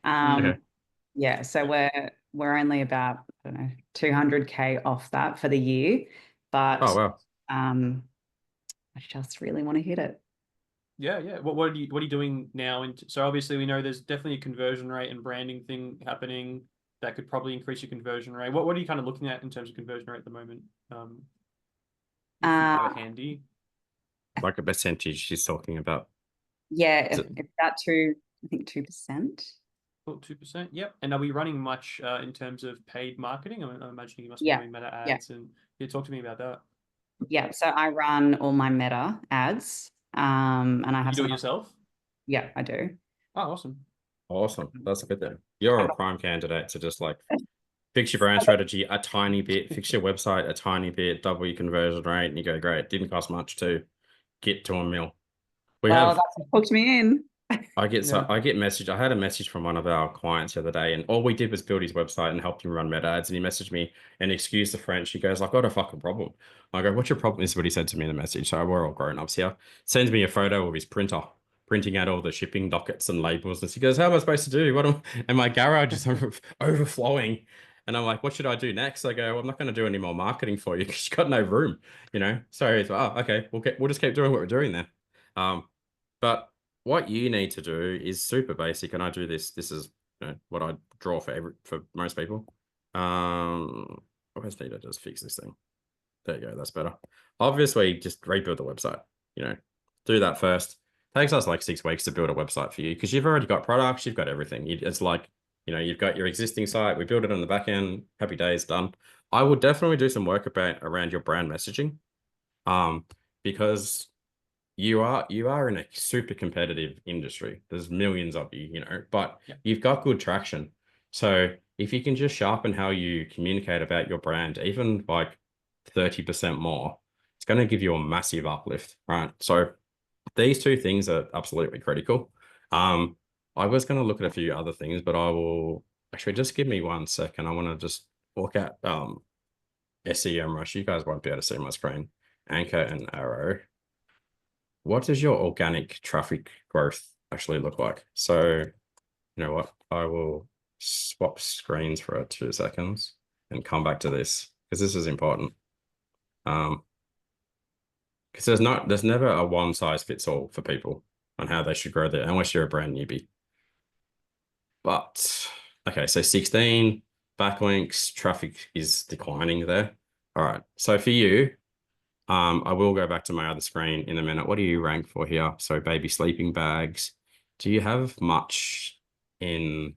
Okay. Yeah, so we're only about, I don't know, 200K off that for the year, but oh wow, I just really want to hit it. Yeah. What are you doing now? So obviously we know there's definitely a conversion rate and branding thing happening that could probably increase your conversion rate. What are you kind of looking at in terms of conversion rate at the moment? If you have it handy. Like a percentage she's talking about. Yeah, it's about I think 2%. 2%. Yep. And are we running much in terms of paid marketing? I'm imagining you must be doing meta ads, and talk to me about that. Yeah, so I run all my meta ads, and I have. You do it yourself? Yeah, I do. Oh, awesome. That's a good thing. You're a prime candidate to just like fix your brand strategy a tiny bit, fix your website a tiny bit, double your conversion rate, and you go, great. Didn't cost much to get to $1 million. That's what hooked me in. I had a message from one of our clients the other day, and all we did was build his website and helped him run meta ads. And he messaged me and excuse the French. He goes, I've got a fucking problem. I go, what's your problem? This is what he said to me in the message. So we're all grown ups here. Sends me a photo of his printer, printing out all the shipping dockets and labels. And he goes, how am I supposed to do? And my garage is overflowing. And I'm like, what should I do next? I go, well, I'm not going to do any more marketing for you because you've got no room, you know? So he's like, oh, okay, we'll just keep doing what we're doing there. But what you need to do is super basic, and I do this. This is what I draw for most people. I just need to just fix this thing. There you go. That's better. Obviously, just rebuild the website. You know, do that first. Takes us like 6 weeks to build a website for you because you've already got products, you've got everything. It's like, you know, you've got your existing site. We build it on the back end. Happy days, done. I would definitely do some work around your brand messaging, because you are in a super competitive industry. There's millions of you, you know, but you've got good traction. So if you can just sharpen how you communicate about your brand, even like 30% more, it's going to give you a massive uplift, right? So these two things are absolutely critical. I was going to look at a few other things, but I will actually just give me 1 second. I want to just look at SEMrush. You guys won't be able to see my screen. Anchor and Arrow. What does your organic traffic growth actually look like? So, you know what? I will swap screens for 2 seconds and come back to this because this is important. Because there's never a one size fits all for people on how they should grow there, unless you're a brand newbie. But okay, so 16 backlinks, traffic is declining there. All right. So for you, I will go back to my other screen in a minute. What do you rank for here? So baby sleeping bags. Do you have much in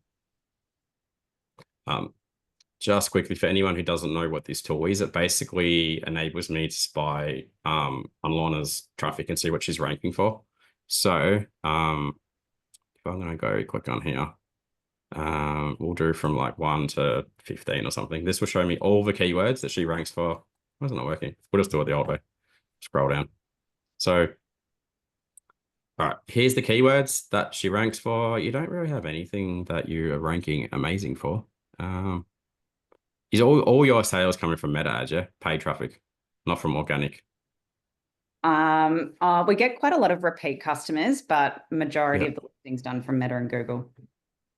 just quickly for anyone who doesn't know what this tool is, it basically enables me to spy on Lorna's traffic and see what she's ranking for. So if I'm going to go click on here, we'll do from like 1 to 15 or something. This will show me all the keywords that she ranks for. Why is it not working? We'll just do it the old way. Scroll down. So, all right, here's the keywords that she ranks for. You don't really have anything that you are ranking amazing for. Is all your sales coming from meta ads, yeah? Paid traffic, not from organic. We get quite a lot of repeat customers, but majority Yeah. of the listings done from Meta and Google.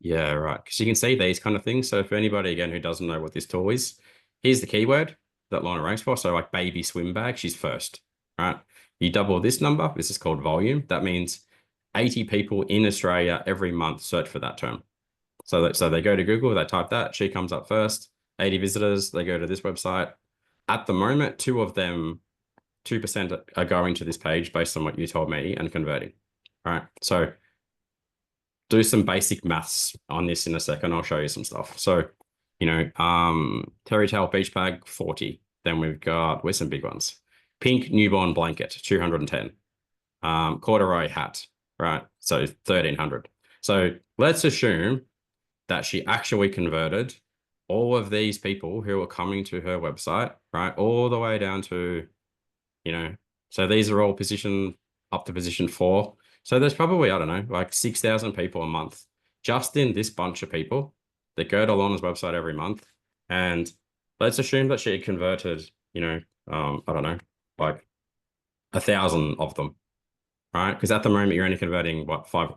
Yeah, right. Because you can see these kind of things. So for anybody, again, who doesn't know what this tool is, here's the keyword that Lorna ranks for. So like baby swim bag, she's first, right? You double this number. This is called volume. That means 80 people in Australia every month search for that term. So they go to Google, they type that, she comes up first, 80 visitors, they go to this website. At the moment, 2% are going to this page based on what you told me and converting. All right. So do some basic maths on this in a second. I'll show you some stuff. So, Terry Towel Beach Bag, 40. Then we've got, where's some big ones? Pink newborn blanket, 210. Corduroy hat, right? So 1,300. So let's assume that she actually converted all of these people who are coming to her website, right? All the way down to, so these are all up to position 4. So there's probably, I don't know, like 6,000 people a month just in this bunch of people that go to Lorna's website every month. And let's assume that she converted, I don't know, like 1,000 of them, right? Because at the moment you're only converting what, 5,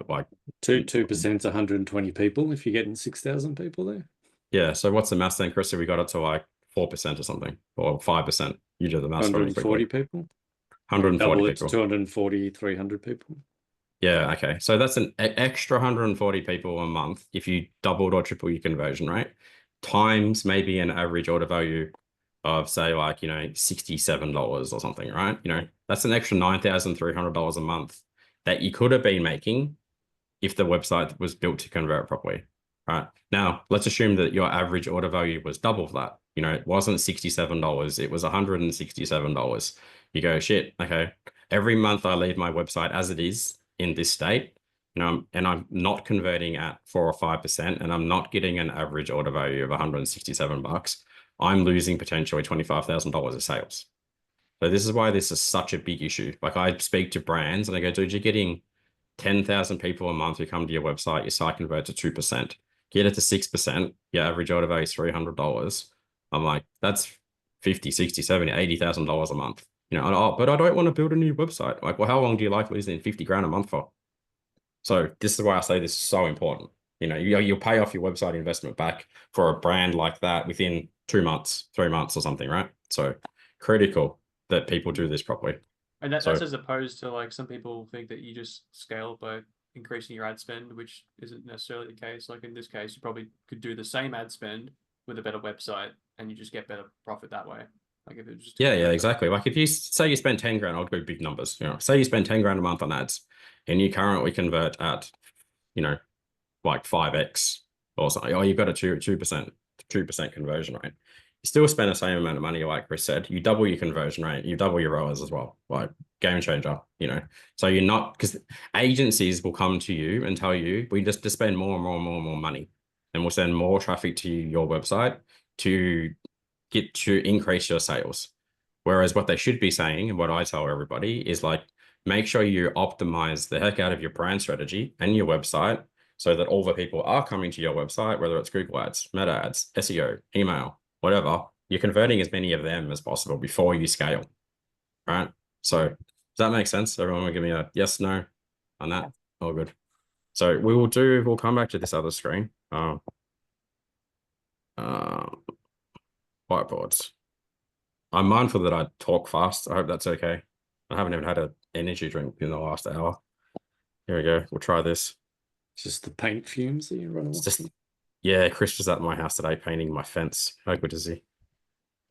like 2% is 120 people if you're getting 6,000 people there. Yeah. So what's the maths then, Chris? If we got it to like 4% or something, or 5%, you do the maths for me 140 quickly. people. 140 Double people. it's 240, 300 people. Yeah. Okay. So that's an extra 140 people a month if you doubled or triple your conversion rate, times maybe an average order value of say like, $67 or something, right? That's an extra $9,300 a month that you could have been making if the website was built to convert properly. Right. Now, let's assume that your average order value was double that. It wasn't $67, it was $167. You go, shit, okay. Every month I leave my website as it is in this state, and I'm not converting at 4 or 5%, and I'm not getting an average order value of $167. I'm losing potentially $25,000 of sales. So this is why this is such a big issue. Like I speak to brands and I go, dude, you're getting 10,000 people a month who come to your website, your site converts to 2%. Get it to 6%, your average order value is $300. I'm like, that's $50, $60, $70, $80,000 a month. But I don't want to build a new website. Like, well, how long do you like losing 50 grand a month for? So this is why I say this is so important. You'll pay off your website investment back for a brand like that within 2 months, 3 months or something, right? So critical that people do this properly. And that's as opposed to like some people think that you just scale by increasing your ad spend, which isn't necessarily the case. Like in this case, you probably could do the same ad spend with a better website and you just get better profit that way. Like if it was just yeah, exactly. Like if you say you spend 10 grand, I'll go big numbers. Say you spend 10 grand a month on ads and you currently convert at, like 5x or something. You've got a 2% conversion rate. You still spend the same amount of money, like Chris said. You double your conversion rate, you double your ROAS as well. Like game changer, So you're not, because agencies will come to you and tell you, we just to spend more and more and more and more money, and we'll send more traffic to your website to get to increase your sales. Whereas what they should be saying, and what I tell everybody is like, make sure you optimize the heck out of your brand strategy and your website so that all the people are coming to your website, whether it's Google ads, meta ads, SEO, email, whatever, you're converting as many of them as possible before you scale, right? So does that make sense? Everyone will give me a yes, no on that? All good. So we'll come back to this other screen. Whiteboards. I'm mindful that I talk fast. I hope that's okay. I haven't even had an energy drink in the last hour. Here we go. We'll try this. It's just the paint fumes that you run off. Yeah, Chris was at my house today painting my fence. How good is he?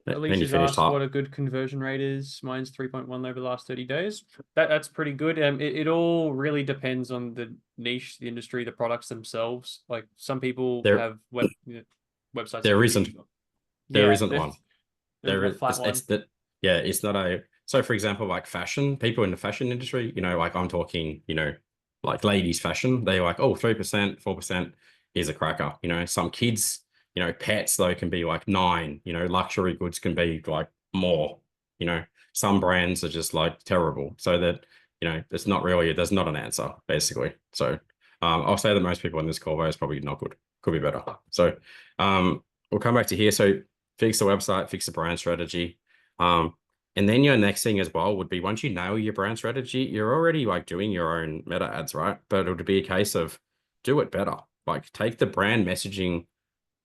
Then you Alicia's finish asked top. what a good conversion rate is. Mine's 3.1 over the last 30 days. That's pretty good. It all really depends on the niche, the industry, the products themselves. Like some people There, have websites there that isn't. can be, There yeah, isn't one. there's There a is. flat one. It's that. Yeah, it's not a. So, for example, like fashion, people in the fashion industry, like I'm talking, like ladies' fashion, they're like, oh, 3%, 4% is a cracker. Some kids, pets though can be like 9. Luxury goods can be like more. Some brands are just like terrible. So that it's not really. There's not an answer basically. So, I'll say that most people in this call is probably not good. Could be better. So, we'll come back to here. So, fix the website, fix the brand strategy. And then your next thing as well would be once you nail your brand strategy, you're already like doing your own meta ads, right? But it would be a case of do it better. Like take the brand messaging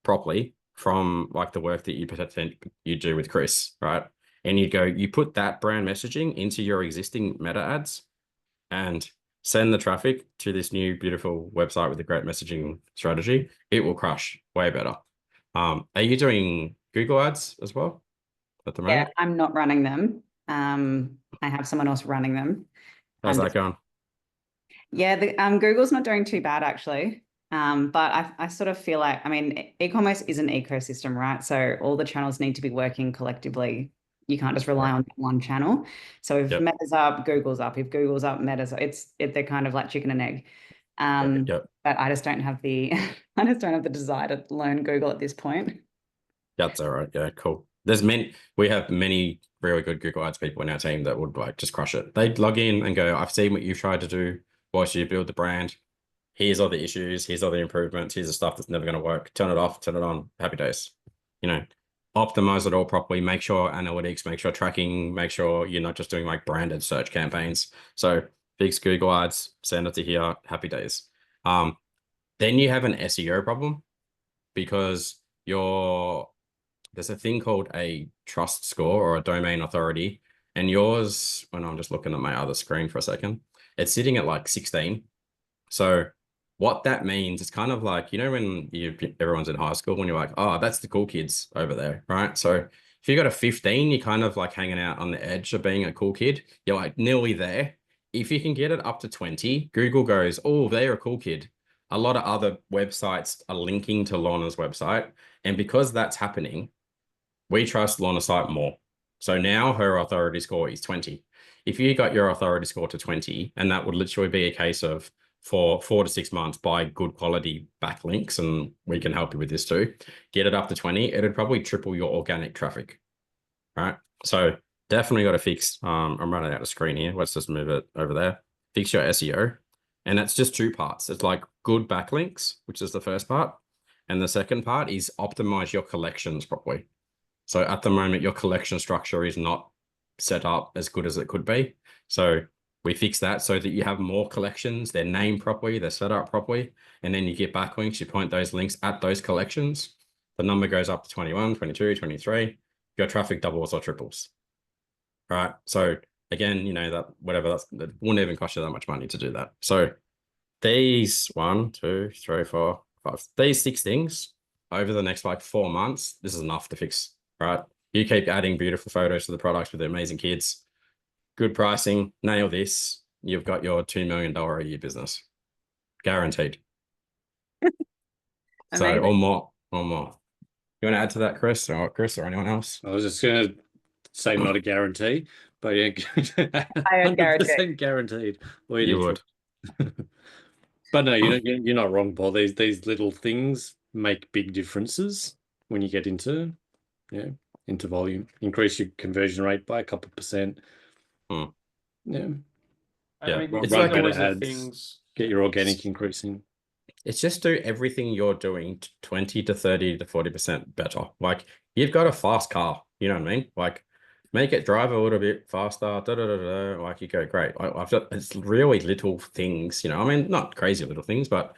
properly from like the work that you do with Chris, right? And you put that brand messaging into your existing meta ads and send the traffic to this new beautiful website with a great messaging strategy. It will crush way better. Are you doing Google ads as well at the Yeah, moment? I'm not running them. I have someone else running them. How's that going? Yeah, Google's not doing too bad actually. But I sort of feel like, I mean, e-commerce is an ecosystem, right? So all the channels need to be working collectively. You can't just rely on one channel. So if Meta's up, Google's up. If Google's up, Meta's up. They're kind of like chicken and egg. But I just don't have the I just don't have the desire to learn Google at this point. That's all right. Yeah, cool. We have many really good Google Ads people in our team that would like just crush it. They'd log in and go, I've seen what you've tried to do. Watch you build the brand. Here's all the issues. Here's all the improvements. Here's the stuff that's never going to work. Turn it off, turn it on. Happy days. Optimize it all properly. Make sure analytics, make sure tracking, make sure you're not just doing like branded search campaigns. So fix Google Ads, send it to here. Happy days. Then you have an SEO problem because there's a thing called a trust score or a domain authority. And yours, when I'm just looking at my other screen for a second, it's sitting at like 16. So what that means, it's kind of like, when everyone's in high school, when you're like, oh, that's the cool kids over there, right? So if you got a 15, you're kind of like hanging out on the edge of being a cool kid. You're like nearly there. If you can get it up to 20, Google goes, oh, they're a cool kid. A lot of other websites are linking to Lorna's website. And because that's happening, we trust Lorna's site more. So now her authority score is 20. If you got your authority score to 20, and that would literally be a case of for 4 to 6 months, buy good quality backlinks, and we can help you with this too. Get it up to 20, it'd probably triple your organic traffic, right? So definitely got to fix. I'm running out of screen here. Let's just move it over there. Fix your SEO. And that's just 2 parts. It's like good backlinks, which is the first part. And the second part is optimize your collections properly. So at the moment, your collection structure is not set up as good as it could be. So we fix that so that you have more collections, they're named properly, they're set up properly, and then you get backlinks, you point those links at those collections. The number goes up to 21, 22, 23, your traffic doubles or triples. Right. So again, that wouldn't even cost you that much money to do that. So these 1, 2, 3, 4, 5, these 6 things over the next like 4 months, this is enough to fix. Right. You keep adding beautiful photos to the products with the amazing kids, good pricing, nail this. You've got your $2 million a year business. Guaranteed. So, or more. You want to add to that, Chris or anyone else? I was just going to say not a guarantee, but yeah, I would 100% guaranteed. Well, you would. But no, you're not wrong, Paul. These little things make big differences when you get into volume. Increase your conversion rate by a couple %. Yeah. I mean, It's these like are always the ads. things. Get your organic increasing. It's just do everything you're doing 20 to 30 to 40% better. Like you've got a fast car, you know what I mean? Like make it drive a little bit faster, like you go, great. It's really little things, I mean, not crazy little things, but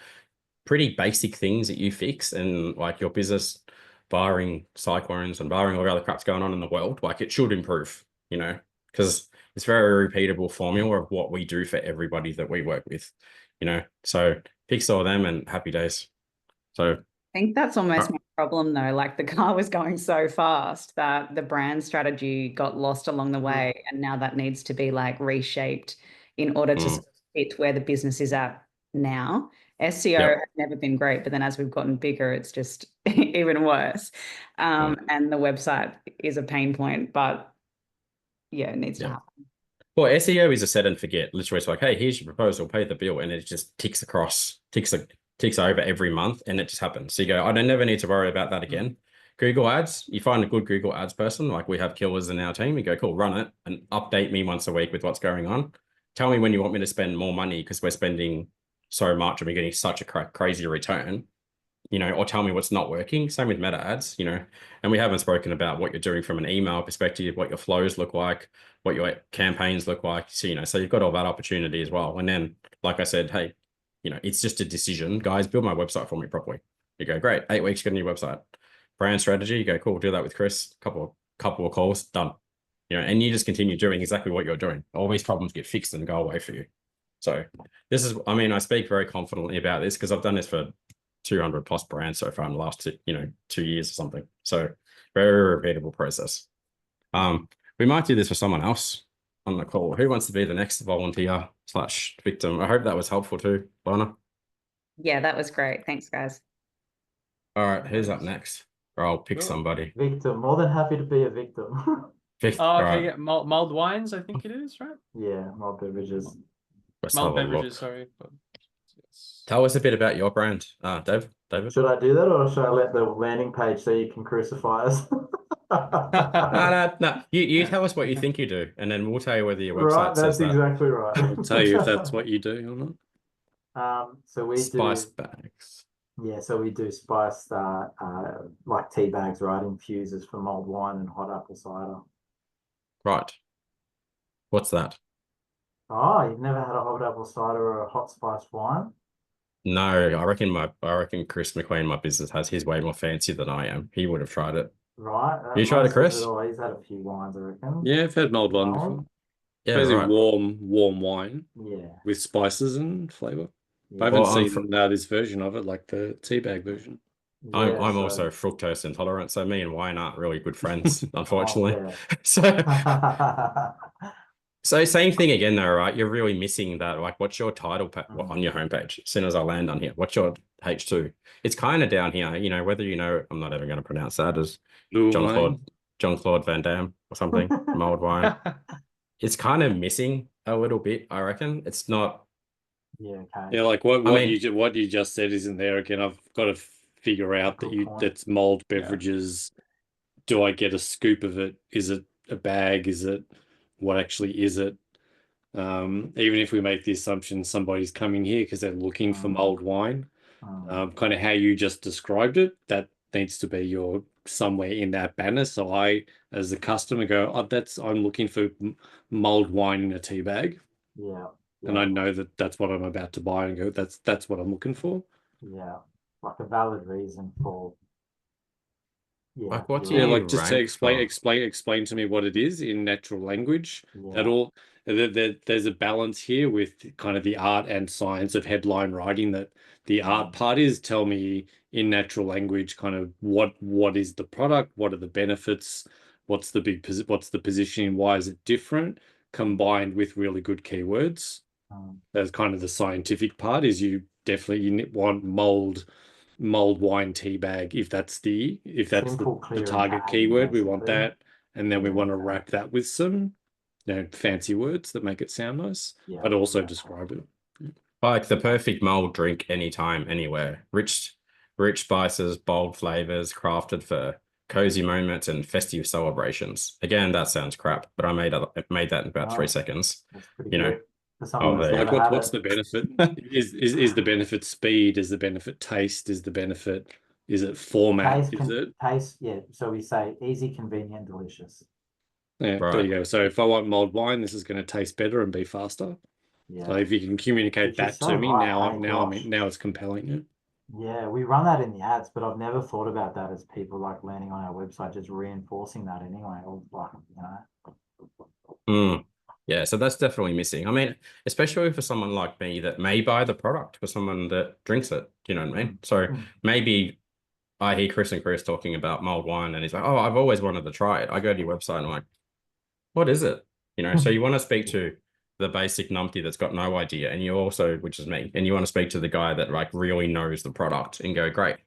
pretty basic things that you fix, and like your business, barring cyclones and barring all the other crap's going on in the world, like it should improve, because it's very repeatable formula of what we do for everybody that we work with, so fix all of them and happy days. So think that's almost my problem though. Like the car was going so fast that the brand strategy got lost along the way. And now that needs to be like reshaped in order to sort of fit where the business is at now. SEO Yep. has never been great, but then as we've gotten bigger, it's just even worse. And the website is a pain point, but yeah, it needs to happen. Well, SEO is a set and forget. Literally, it's like, hey, here's your proposal, pay the bill, and it just ticks over every month, and it just happens. So you go, I don't never need to worry about that again. Google Ads, you find a good Google Ads person, like we have killers in our team. You go, cool, run it and update me once a week with what's going on. Tell me when you want me to spend more money because we're spending so much and we're getting such a crazy return. Or tell me what's not working. Same with meta ads, and we haven't spoken about what you're doing from an email perspective, what your flows look like, what your campaigns look like. So, so you've got all that opportunity as well. And then, like I said, hey, it's just a decision. Guys, build my website for me properly. You go, great, 8 weeks, get a new website. Brand strategy, you go, cool, do that with Chris. Couple of calls, done. And you just continue doing exactly what you're doing. All these problems get fixed and go away for you. So this is, I speak very confidently about this because I've done this for 200 plus brands so far in the last 2 years or something. So very repeatable process. We might do this for someone else on the call. Who wants to be the next volunteer/victim? I hope that was helpful too, Lorna. Yeah, that was great. Thanks, guys. All right, who's up next? Or I'll pick somebody. Victim, more than happy to be a victim. Okay, right. yeah, mulled wines, I think it is, right? Yeah, mulled beverages. Mulled beverages, sorry. Tell us a bit about your brand, David. Should I do that, or should I let the landing page so you can crucify us? No. You tell us what you think you do, and then we'll tell you whether your website says that. That's exactly right. I'll tell you if that's what you do or not. So we spice bags. Yeah, so we do spiced like tea bags, right? Infusers for mulled wine and hot apple cider. Right. What's that? Oh, you've never had a hot apple cider or a hot spiced wine? No, I reckon Chris McQueen, my business, has his way more fancy than I am. He would have tried it. Right. You tried it, Chris? He's had a few wines, I reckon. Yeah, I've had mulled wine before. Yeah, basically right. warm wine. Yeah. With spices and flavour. Yeah. I haven't seen this version of it, like the tea bag version. Yeah, I'm also fructose intolerant, so me and wine aren't really good friends, unfortunately. So same thing again though, right? You're really missing that. Like, what's your title on your homepage? As soon as I land on here, what's your H2? It's kind of down here, whether I'm not ever going to pronounce that as John-Claude Van Damme or something, mulled wine. It's kind of missing a little bit, I reckon. It's not. Yeah, okay. Yeah, like what you just said isn't there again. I've got to figure out that's mulled beverages. Yeah. Do I get a scoop of it? Is it a bag? Is it what actually is it? Even if we make the assumption somebody's coming here because they're looking for mulled wine, kind of how you just described it, that needs to be somewhere in that banner. So I, as a customer, go, I'm looking for mulled wine in a tea bag. Yeah. And I know that's what I'm about to buy and go, that's what I'm looking for. Yeah. Like a valid reason for. Yeah. Like what do you like just to explain to me what it is in natural language at all. There's a balance here with kind of the art and science of headline writing, that the art part is tell me in natural language kind of what is the product, what are the benefits, what's the positioning, why is it different, combined with really good keywords. That's kind of the scientific part, is you want mulled wine tea bag. If that's the target keyword, we want that. And then we want to wrap that with some fancy words that make it sound nice, but also describe it. Like the perfect mulled drink anytime, anywhere. Rich spices, bold flavors, crafted for cozy moments and festive celebrations. Again, that sounds crap, but I made that in about 3 seconds. Good. Like what's the benefit? Is the benefit speed? Is the benefit taste? Is it format? Taste? Yeah. So we say easy, convenient, delicious. Yeah, right. There you go. So if I want mulled wine, this is going to taste better and be faster. Yeah. So if you can communicate that to me, now it's compelling. Yeah. Yeah, we run that in the ads, but I've never thought about that as people like landing on our website, just reinforcing that anyway. Or like, Yeah, so that's definitely missing. I mean, especially for someone like me that may buy the product for someone that drinks it, you know what I mean? So maybe I hear Chris and Chris talking about mulled wine, and he's like, "Oh, I've always wanted to try it." I go to your website and I'm like, "What is it?" You know, so you want to speak to the basic numpty that's got no idea, and you also, which is me, and you want to speak to the guy that like really knows the product and go, "Great."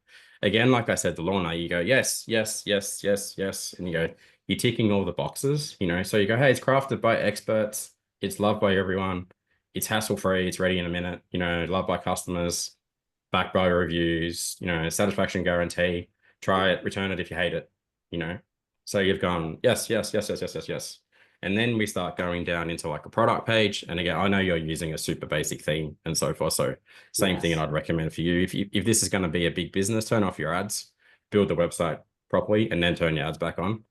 Again, like I said to Lorna, you go, "Yes, yes, yes, yes, yes," and you go, you're ticking all the boxes, you know. So you go, "Hey, it's crafted by experts, it's loved by everyone, it's hassle-free, it's ready in a minute, you know, loved by customers, backed by reviews, you know, satisfaction guarantee, try it, return it if you hate it," you know. So you've gone, yes, yes, yes, yes, yes, yes, yes. And then we start going down into like a product page. And again, I know you're using a super basic theme and so forth. So same thing, and I'd recommend for you, if this is going to be a big business, turn off your ads, build the website properly, and then turn your ads back on.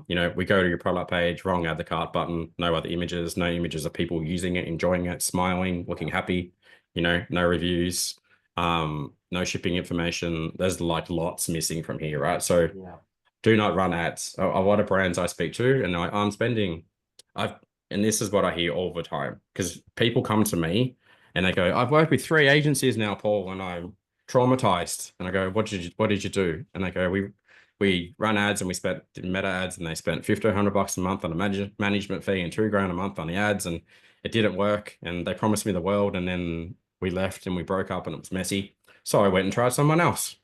You know, we go to your product page, wrong, add the cart button, no other images, no images of people using it, enjoying it, smiling, looking happy, you know, no reviews, no shipping information. There's like lots missing from here, right? So do not run ads. A lot of brands I speak to, and I'm spending, and this is what I hear all the time, because people come to me and they go, "I've worked with 3 agencies now, Paul, and I'm traumatized." And I go, what did you do? And they go, we run ads and we spent meta ads, and they spent $1,500 a month on a management fee and $2,000 a month on the ads, and it didn't work. And they promised me the world, and then we left and we broke up and it was messy. So I went and tried someone else.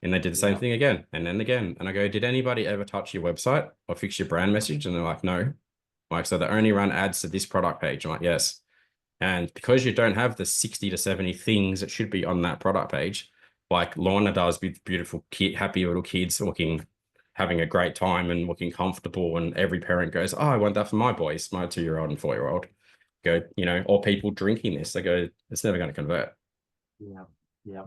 And they did the same thing again and then again. And I go, "Did anybody ever touch your website or fix your brand message?" And they're like, "No." Like, "So they only run ads to this product page." I'm like, "Yes." And because you don't have the 60 to 70 things that should be on that product page, like Lorna does with beautiful happy little kids having a great time and looking comfortable. And every parent goes, "Oh, I want that for my boys, my 2-year-old and 4-year-old." Go, you know, or people drinking this, they go, "It's never going to convert." Yeah.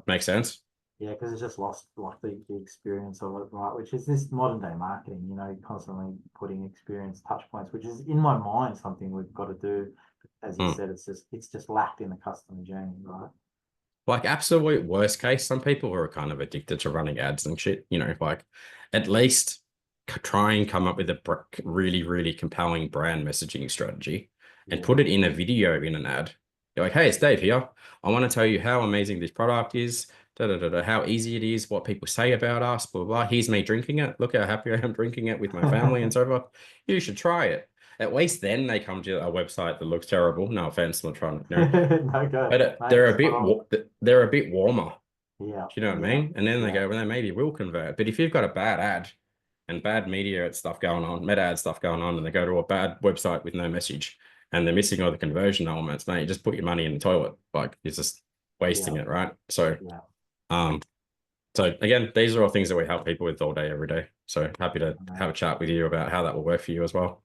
Makes sense? Yeah, because it's just lost like the experience of it, right? Which is this modern day marketing, you know, constantly putting experience touch points, which is in my mind something we've got to do. As you said, it's just lacked in the customer journey, right? Like absolute worst case, some people are kind of addicted to running ads and shit, you know, like at least try and come up with a really, really compelling brand messaging strategy and put it in a video in an ad. You're like, "Hey, it's Dave here. I want to tell you how amazing this product is, how easy it is, what people say about us, blah, blah, blah. Here's me drinking it. Look how happy I am drinking it with my family and so forth. You should try it." At least then they come to a website that looks terrible. No offense, I'm not trying to, you know, No, go. but Mate, they're a bit warmer. Yeah. Do you know what I mean? And then they go, "Well, they maybe will convert." But if you've got a bad ad and bad media stuff going on, meta ad stuff going on, and they go to a bad website with no message and they're missing all the conversion elements, mate, you just put your money in the toilet. Like you're just wasting it, right? So, so again, these are all things that we help people with all day, every day. So happy to have a chat with you about how that will work for you as well.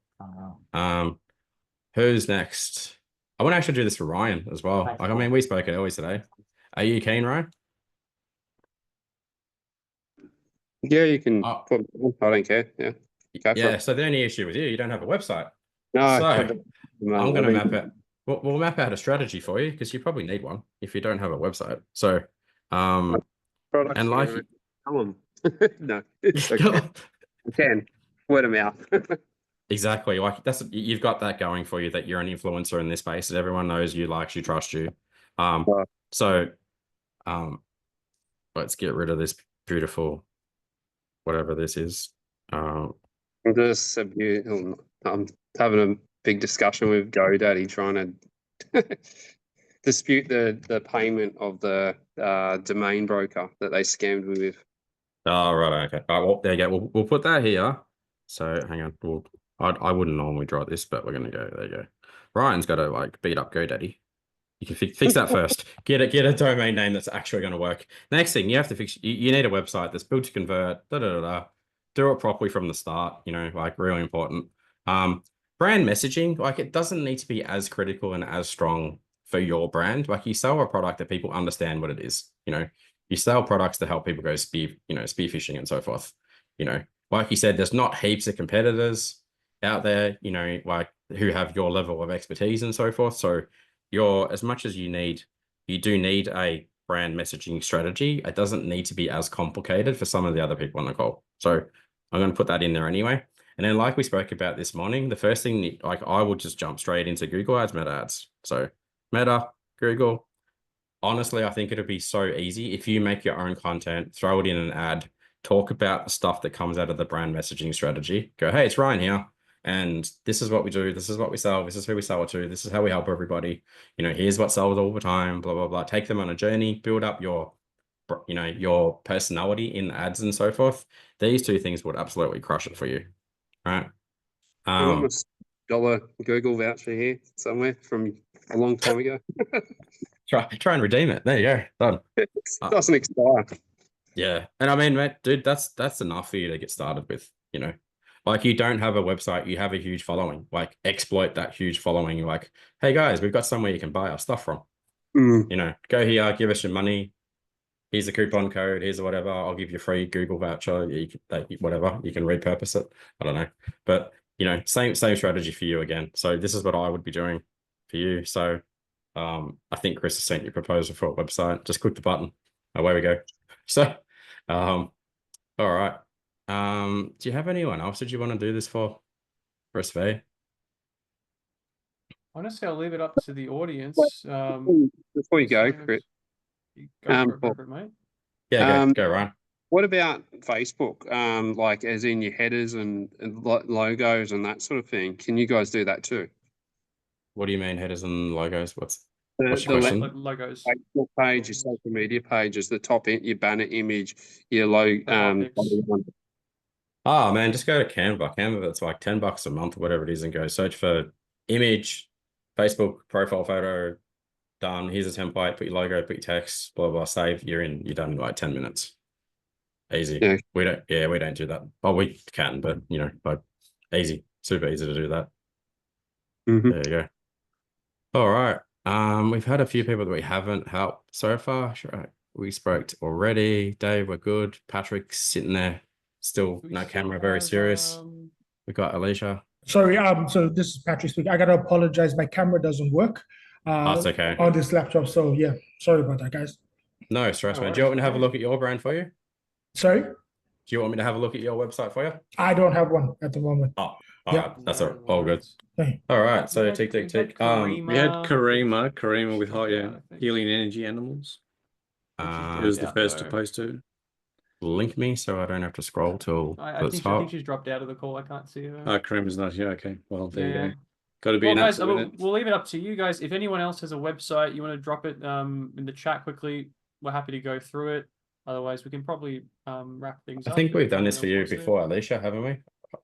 Who's next? I want to actually do this for Ryan as well. Thanks, like, I mean, we spoke earlier today. Are you keen, Ryan? Yeah, you can put me on. I don't care. Yeah, you go for it. So the only issue with you don't have a website. No, So I'm going to map it. We'll map out a strategy for you, because you probably need one if you don't have a website. So, products and like, come on. No, it's okay. You can word of mouth. Exactly. Like you've got that going for you, that you're an influencer in this space, that everyone knows you, likes you, trusts you. So, let's get rid of this beautiful, whatever this is. I'm having a big discussion with GoDaddy trying to dispute the payment of the domain broker that they scammed me with. Oh, right. Okay. All right, well, there you go. We'll put that here. So hang on. I wouldn't normally draw this, but we're gonna go. There you go. Ryan's got to like beat up GoDaddy. You can fix that first. Get a domain name that's actually going to work. Next thing, you have to fix. You need a website that's built to convert. Do it properly from the start. You know, like really important. Brand messaging, like it doesn't need to be as critical and as strong for your brand. Like you sell a product that people understand what it is. You know, you sell products to help people go spear fishing and so forth. You know, like you said, there's not heaps of competitors out there, you know, like who have your level of expertise and so forth. So as much as you do need a brand messaging strategy. It doesn't need to be as complicated for some of the other people on the call. So I'm going to put that in there anyway. And then like we spoke about this morning, the first thing, like I would just jump straight into Google Ads, Meta Ads. So Meta, Google. Honestly, I think it'll be so easy if you make your own content, throw it in an ad, talk about the stuff that comes out of the brand messaging strategy. Go, hey, it's Ryan here. And this is what we do. This is what we sell. This is who we sell it to. This is how we help everybody. You know, here's what sells all the time, blah, blah, blah. Take them on a journey, build up your, you know, your personality in ads and so forth. These two things would absolutely crush it for you. Right. I got my dollar Google voucher here somewhere from a long time ago. Try and redeem it. There you go. Done. It doesn't expire. Yeah. And I mean, mate, dude, that's enough for you to get started with, you know. Like, you don't have a website, you have a huge following. Like, exploit that huge following. Like, hey guys, we've got somewhere you can buy our stuff from. You know, go here, give us your money. Here's a coupon code. Here's whatever. I'll give you a free Google voucher. You can, whatever. You can repurpose it. I don't know, but you know, same strategy for you again. So this is what I would be doing for you. So, I think Chris has sent you a proposal for a website. Just click the button. Away we go. So, all right. Do you have anyone else that you want to do this for SV? Honestly, I'll leave it up to the audience. Before you go, Chris. Go for it, mate. Yeah, go Ryan. What about Facebook? Like as in your headers and logos and that sort of thing. Can you guys do that too? What do you mean headers and logos? What's The your question? Logos. Facebook page, your social media pages, the top your banner image, your Oh man, just go to Canva. Canva, it's like $10 a month or whatever it is, and go search for image, Facebook profile photo. Done. Here's a template. Put your logo, put your text, blah blah. Save. You're in. You're done in like 10 minutes. Easy. Yeah. We don't do that. Well, we can, but you know, but easy, super easy to do that. Mm-hmm. There you go. All right. We've had a few people that we haven't helped so far. Sure. We spoke already. Dave, we're good. Patrick's sitting there, still no camera, very serious. We got Alicia. Sorry, so this is Patrick speaking. I gotta apologize. My camera doesn't work That's okay. on this laptop. So yeah, sorry about that, guys. No stress, No man. Do you want me to have a worries. look at your brand for you? Sorry, Do you want me to have a look at your website for you? I don't have one at the moment. Oh, all Yeah. right. That's all good. Okay. All right. So We had tick. We had Karima with healing energy animals. It was the first to post to. Link me so I don't have to scroll till I the think top. she's dropped out of the call. I can't see her. Karima's not here. Okay, well there you Yeah. go. Got to be Well, an guys, absolute. we'll leave it up to you guys. If anyone else has a website, you want to drop it in the chat quickly, we're happy to go through it. Otherwise, we can probably wrap things I up. think we've done Anyone this for else you wants to? before, Alicia, haven't we?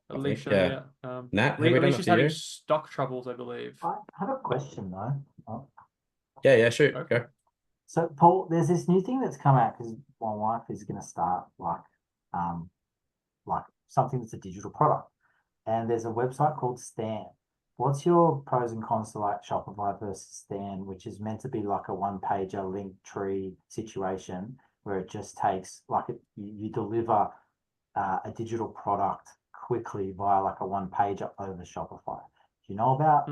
Alicia, yeah. Nat, have we done it Alicia's for having you? stock troubles, I believe. I have a question though. Yeah, shoot. Okay. Go. So Paul, there's this new thing that's come out because my wife is going to start like something that's a digital product, and there's a website called Stan. What's your pros and cons to like Shopify versus Stan, which is meant to be like a one-pager link tree situation where it just takes like you deliver a digital product quickly via like a one-pager over Shopify. Do you know about?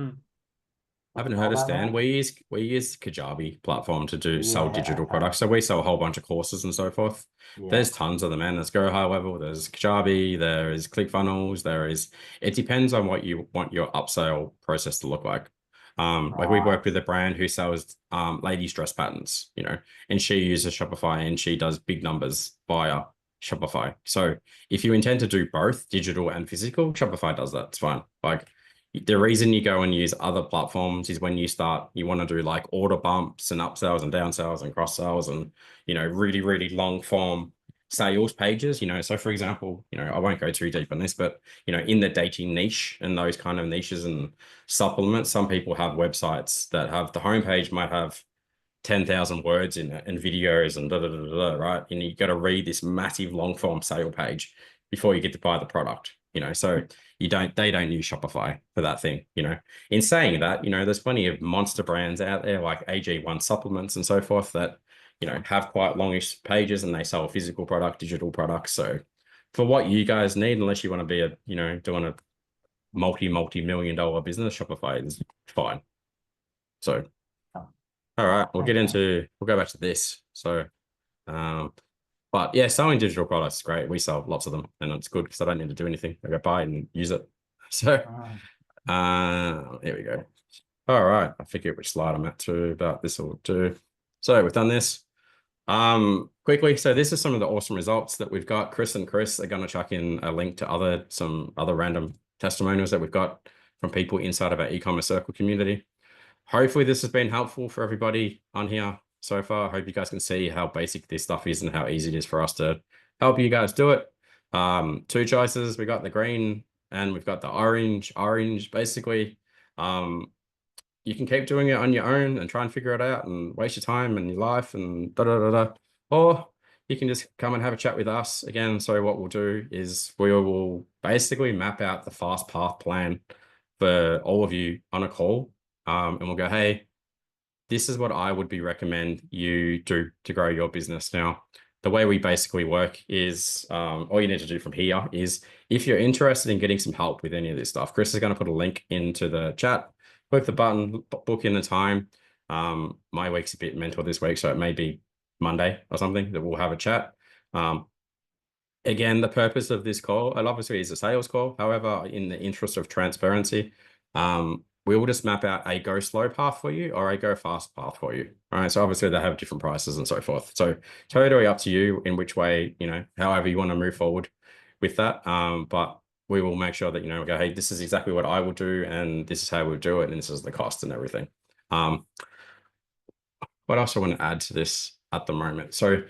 I haven't heard of Stan. We use Kajabi platform to sell digital products. So we sell a whole bunch of courses and so forth. Yeah. There's tons of them, man. There's Go High Level, there's Kajabi, there is ClickFunnels, it depends on what you want your upsell process to look like. Like we work with a brand who sells ladies dress patterns, you know, and she uses Shopify and she does big numbers via Shopify. So if you intend to do both digital and physical, Shopify does that. It's fine. Like, the reason you go and use other platforms is when you want to do like order bumps and upsells and downsells and cross sells and, you know, really, really long form sales pages, you know. So for example, you know, I won't go too deep on this, but, you know, in the dating niche and those kind of niches and supplements, some people have websites that have the homepage might have 10,000 words in it and videos and right? And you got to read this massive long form sale page before you get to buy the product, you know. So they don't use Shopify for that thing, you know. In saying that, you know, there's plenty of monster brands out there like AG1 supplements and so forth that, you know, have quite longish pages and they sell physical product, digital products. So for what you guys need, unless you want to be doing a multi-million-dollar business, Shopify is fine. So all right, we'll go back to this. So but yeah, selling digital products is great. We sell lots of them and it's good because I don't need to do anything. I go buy and use it. So here we go. All right, I forget which slide I'm at to, but this will do. So we've done this. Quickly, so this is some of the awesome results that we've got. Chris and Chris are going to chuck in a link to some other random testimonials that we've got from people inside of our e-commerce circle community. Hopefully this has been helpful for everybody on here so far. I hope you guys can see how basic this stuff is and how easy it is for us to help you guys do it. Two choices. We got the green and we've got the orange. Orange, basically, you can keep doing it on your own and try and figure it out and waste your time and your life and da-da-da-da. Or you can just come and have a chat with us. Again, so what we'll do is we will basically map out the fast path plan for all of you on a call. And we'll go, hey, this is what I would be recommend you do to grow your business. Now, the way we basically work is all you need to do from here is if you're interested in getting some help with any of this stuff, Chris is going to put a link into the chat. Click the button, book in the time. My week's a bit mental this week, so it may be Monday or something that we'll have a chat. Again, the purpose of this call, and obviously is a sales call. However, in the interest of transparency, we will just map out a go slow path for you or a go fast path for you. All right. So obviously they have different prices and so forth. So totally up to you in which way, however you want to move forward with that. But we will make sure that, we go, hey, this is exactly what I will do. And this is how we'll do it. And this is the cost and everything. What else I want to add to this at the moment? So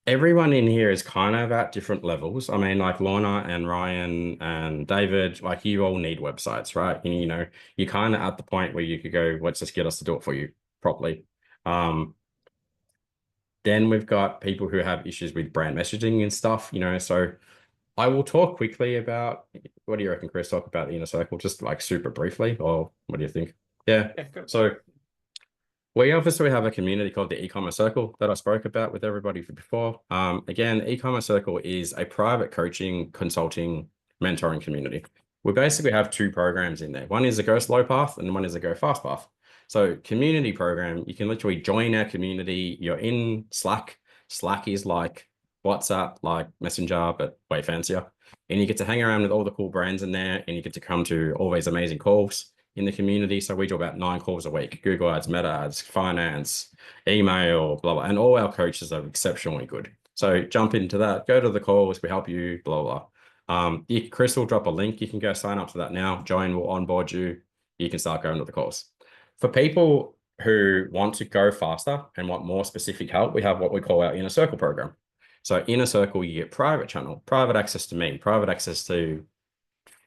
everyone in here is kind of at different levels. I mean, like Lorna and Ryan and David, like you all need websites, right? And, you're kind of at the point where you could go, let's just get us to do it for you properly. Then we've got people who have issues with brand messaging and stuff, so I will talk quickly about, what do you reckon, Chris? Talk about the inner circle, just like super briefly, or what do you think? Yeah. So we obviously have a community called the eCommerce Circle that I spoke about with everybody before. Again, eCommerce Circle is a private coaching, consulting, mentoring community. We basically have two programs in there. One is a go slow path and one is a go fast path. So community program, you can literally join our community. You're in Slack. Slack is like WhatsApp, like Messenger, but way fancier. And you get to hang around with all the cool brands in there and you get to come to all these amazing calls in the community. So we do about 9 calls a week: Google Ads, Meta Ads, finance, email, blah, blah. And all our coaches are exceptionally good. So jump into that, go to the calls, we help you, blah, blah. Chris will drop a link. You can go sign up to that now. Join, will onboard you. You can start going to the calls. For people who want to go faster and want more specific help, we have what we call our Inner Circle program. So Inner Circle, you get private channel, private access to me, private access to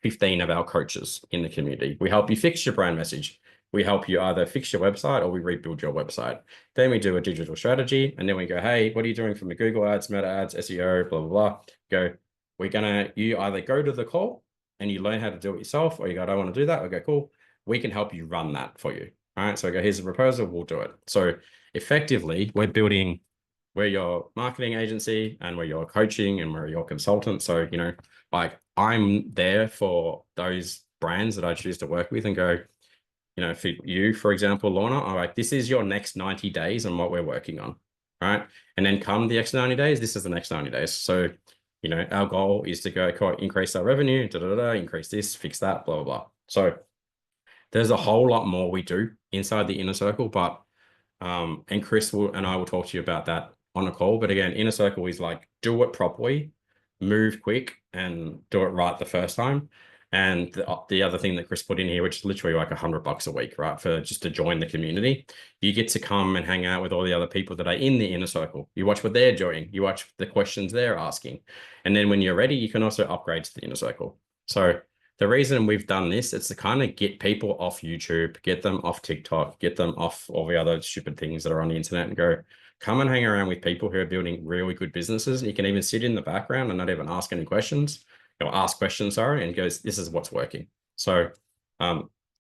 15 of our coaches in the community. We help you fix your brand message. We help you either fix your website or we rebuild your website. Then we do a digital strategy. And then we go, hey, what are you doing from the Google Ads, Meta Ads, SEO, blah, blah, blah. You either go to the call and you learn how to do it yourself, or you go, I don't want to do that. We go, cool. We can help you run that for you. All right. So I go, here's a proposal. We'll do it. So effectively, we're your marketing agency and we're your coaching and we're your consultant. So, like I'm there for those brands that I choose to work with and go, for you, for example, Lorna, I'm like, this is your next 90 days and what we're working on. Right. And then come the next 90 days, this is the next 90 days. So, our goal is to go increase our revenue, increase this, fix that, blah, blah, blah. So there's a whole lot more we do inside the Inner Circle, but, and Chris and I will talk to you about that on a call. But again, Inner Circle is like, do it properly, move quick and do it right the first time. And the other thing that Chris put in here, which is literally like $100 a week, right? For just to join the community, you get to come and hang out with all the other people that are in the Inner Circle. You watch what they're doing. You watch the questions they're asking. And then when you're ready, you can also upgrade to the Inner Circle. So the reason we've done this, it's to kind of get people off YouTube, get them off TikTok, get them off all the other stupid things that are on the internet and go, come and hang around with people who are building really good businesses. You can even sit in the background and not even ask any questions. Ask questions, sorry, and goes, this is what's working. So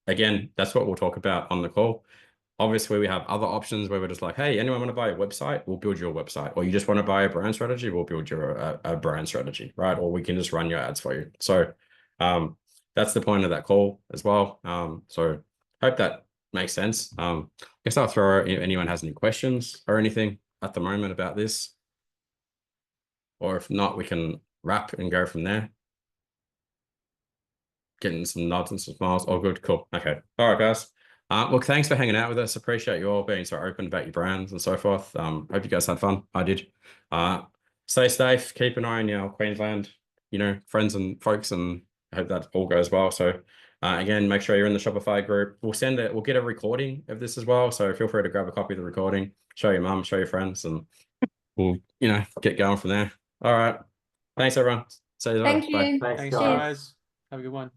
again, that's what we'll talk about on the call. Obviously, we have other options where we're just like, hey, anyone want to buy a website? We'll build your website. Or you just want to buy a brand strategy? We'll build your a brand strategy, right? Or we can just run your ads for you. So that's the point of that call as well. So hope that makes sense. I guess I'll throw if anyone has any questions or anything at the moment about this. Or if not, we can wrap and go from there. Getting some nods and some smiles. Oh, good, cool. Okay. All right, guys. Look, thanks for hanging out with us. Appreciate you all being so open about your brands and so forth. Hope you guys had fun. I did. Stay safe. Keep an eye on your Queensland, friends and folks, and I hope that all goes well. So, again, make sure you're in the Shopify group. We'll get a recording of this as well. So feel free to grab a copy of the recording, show your mum, show your friends, and we'll, get going from there. All right. Thanks, everyone. See you later. Thank Bye. you. Thanks, Thanks, guys. guys. Have a good one.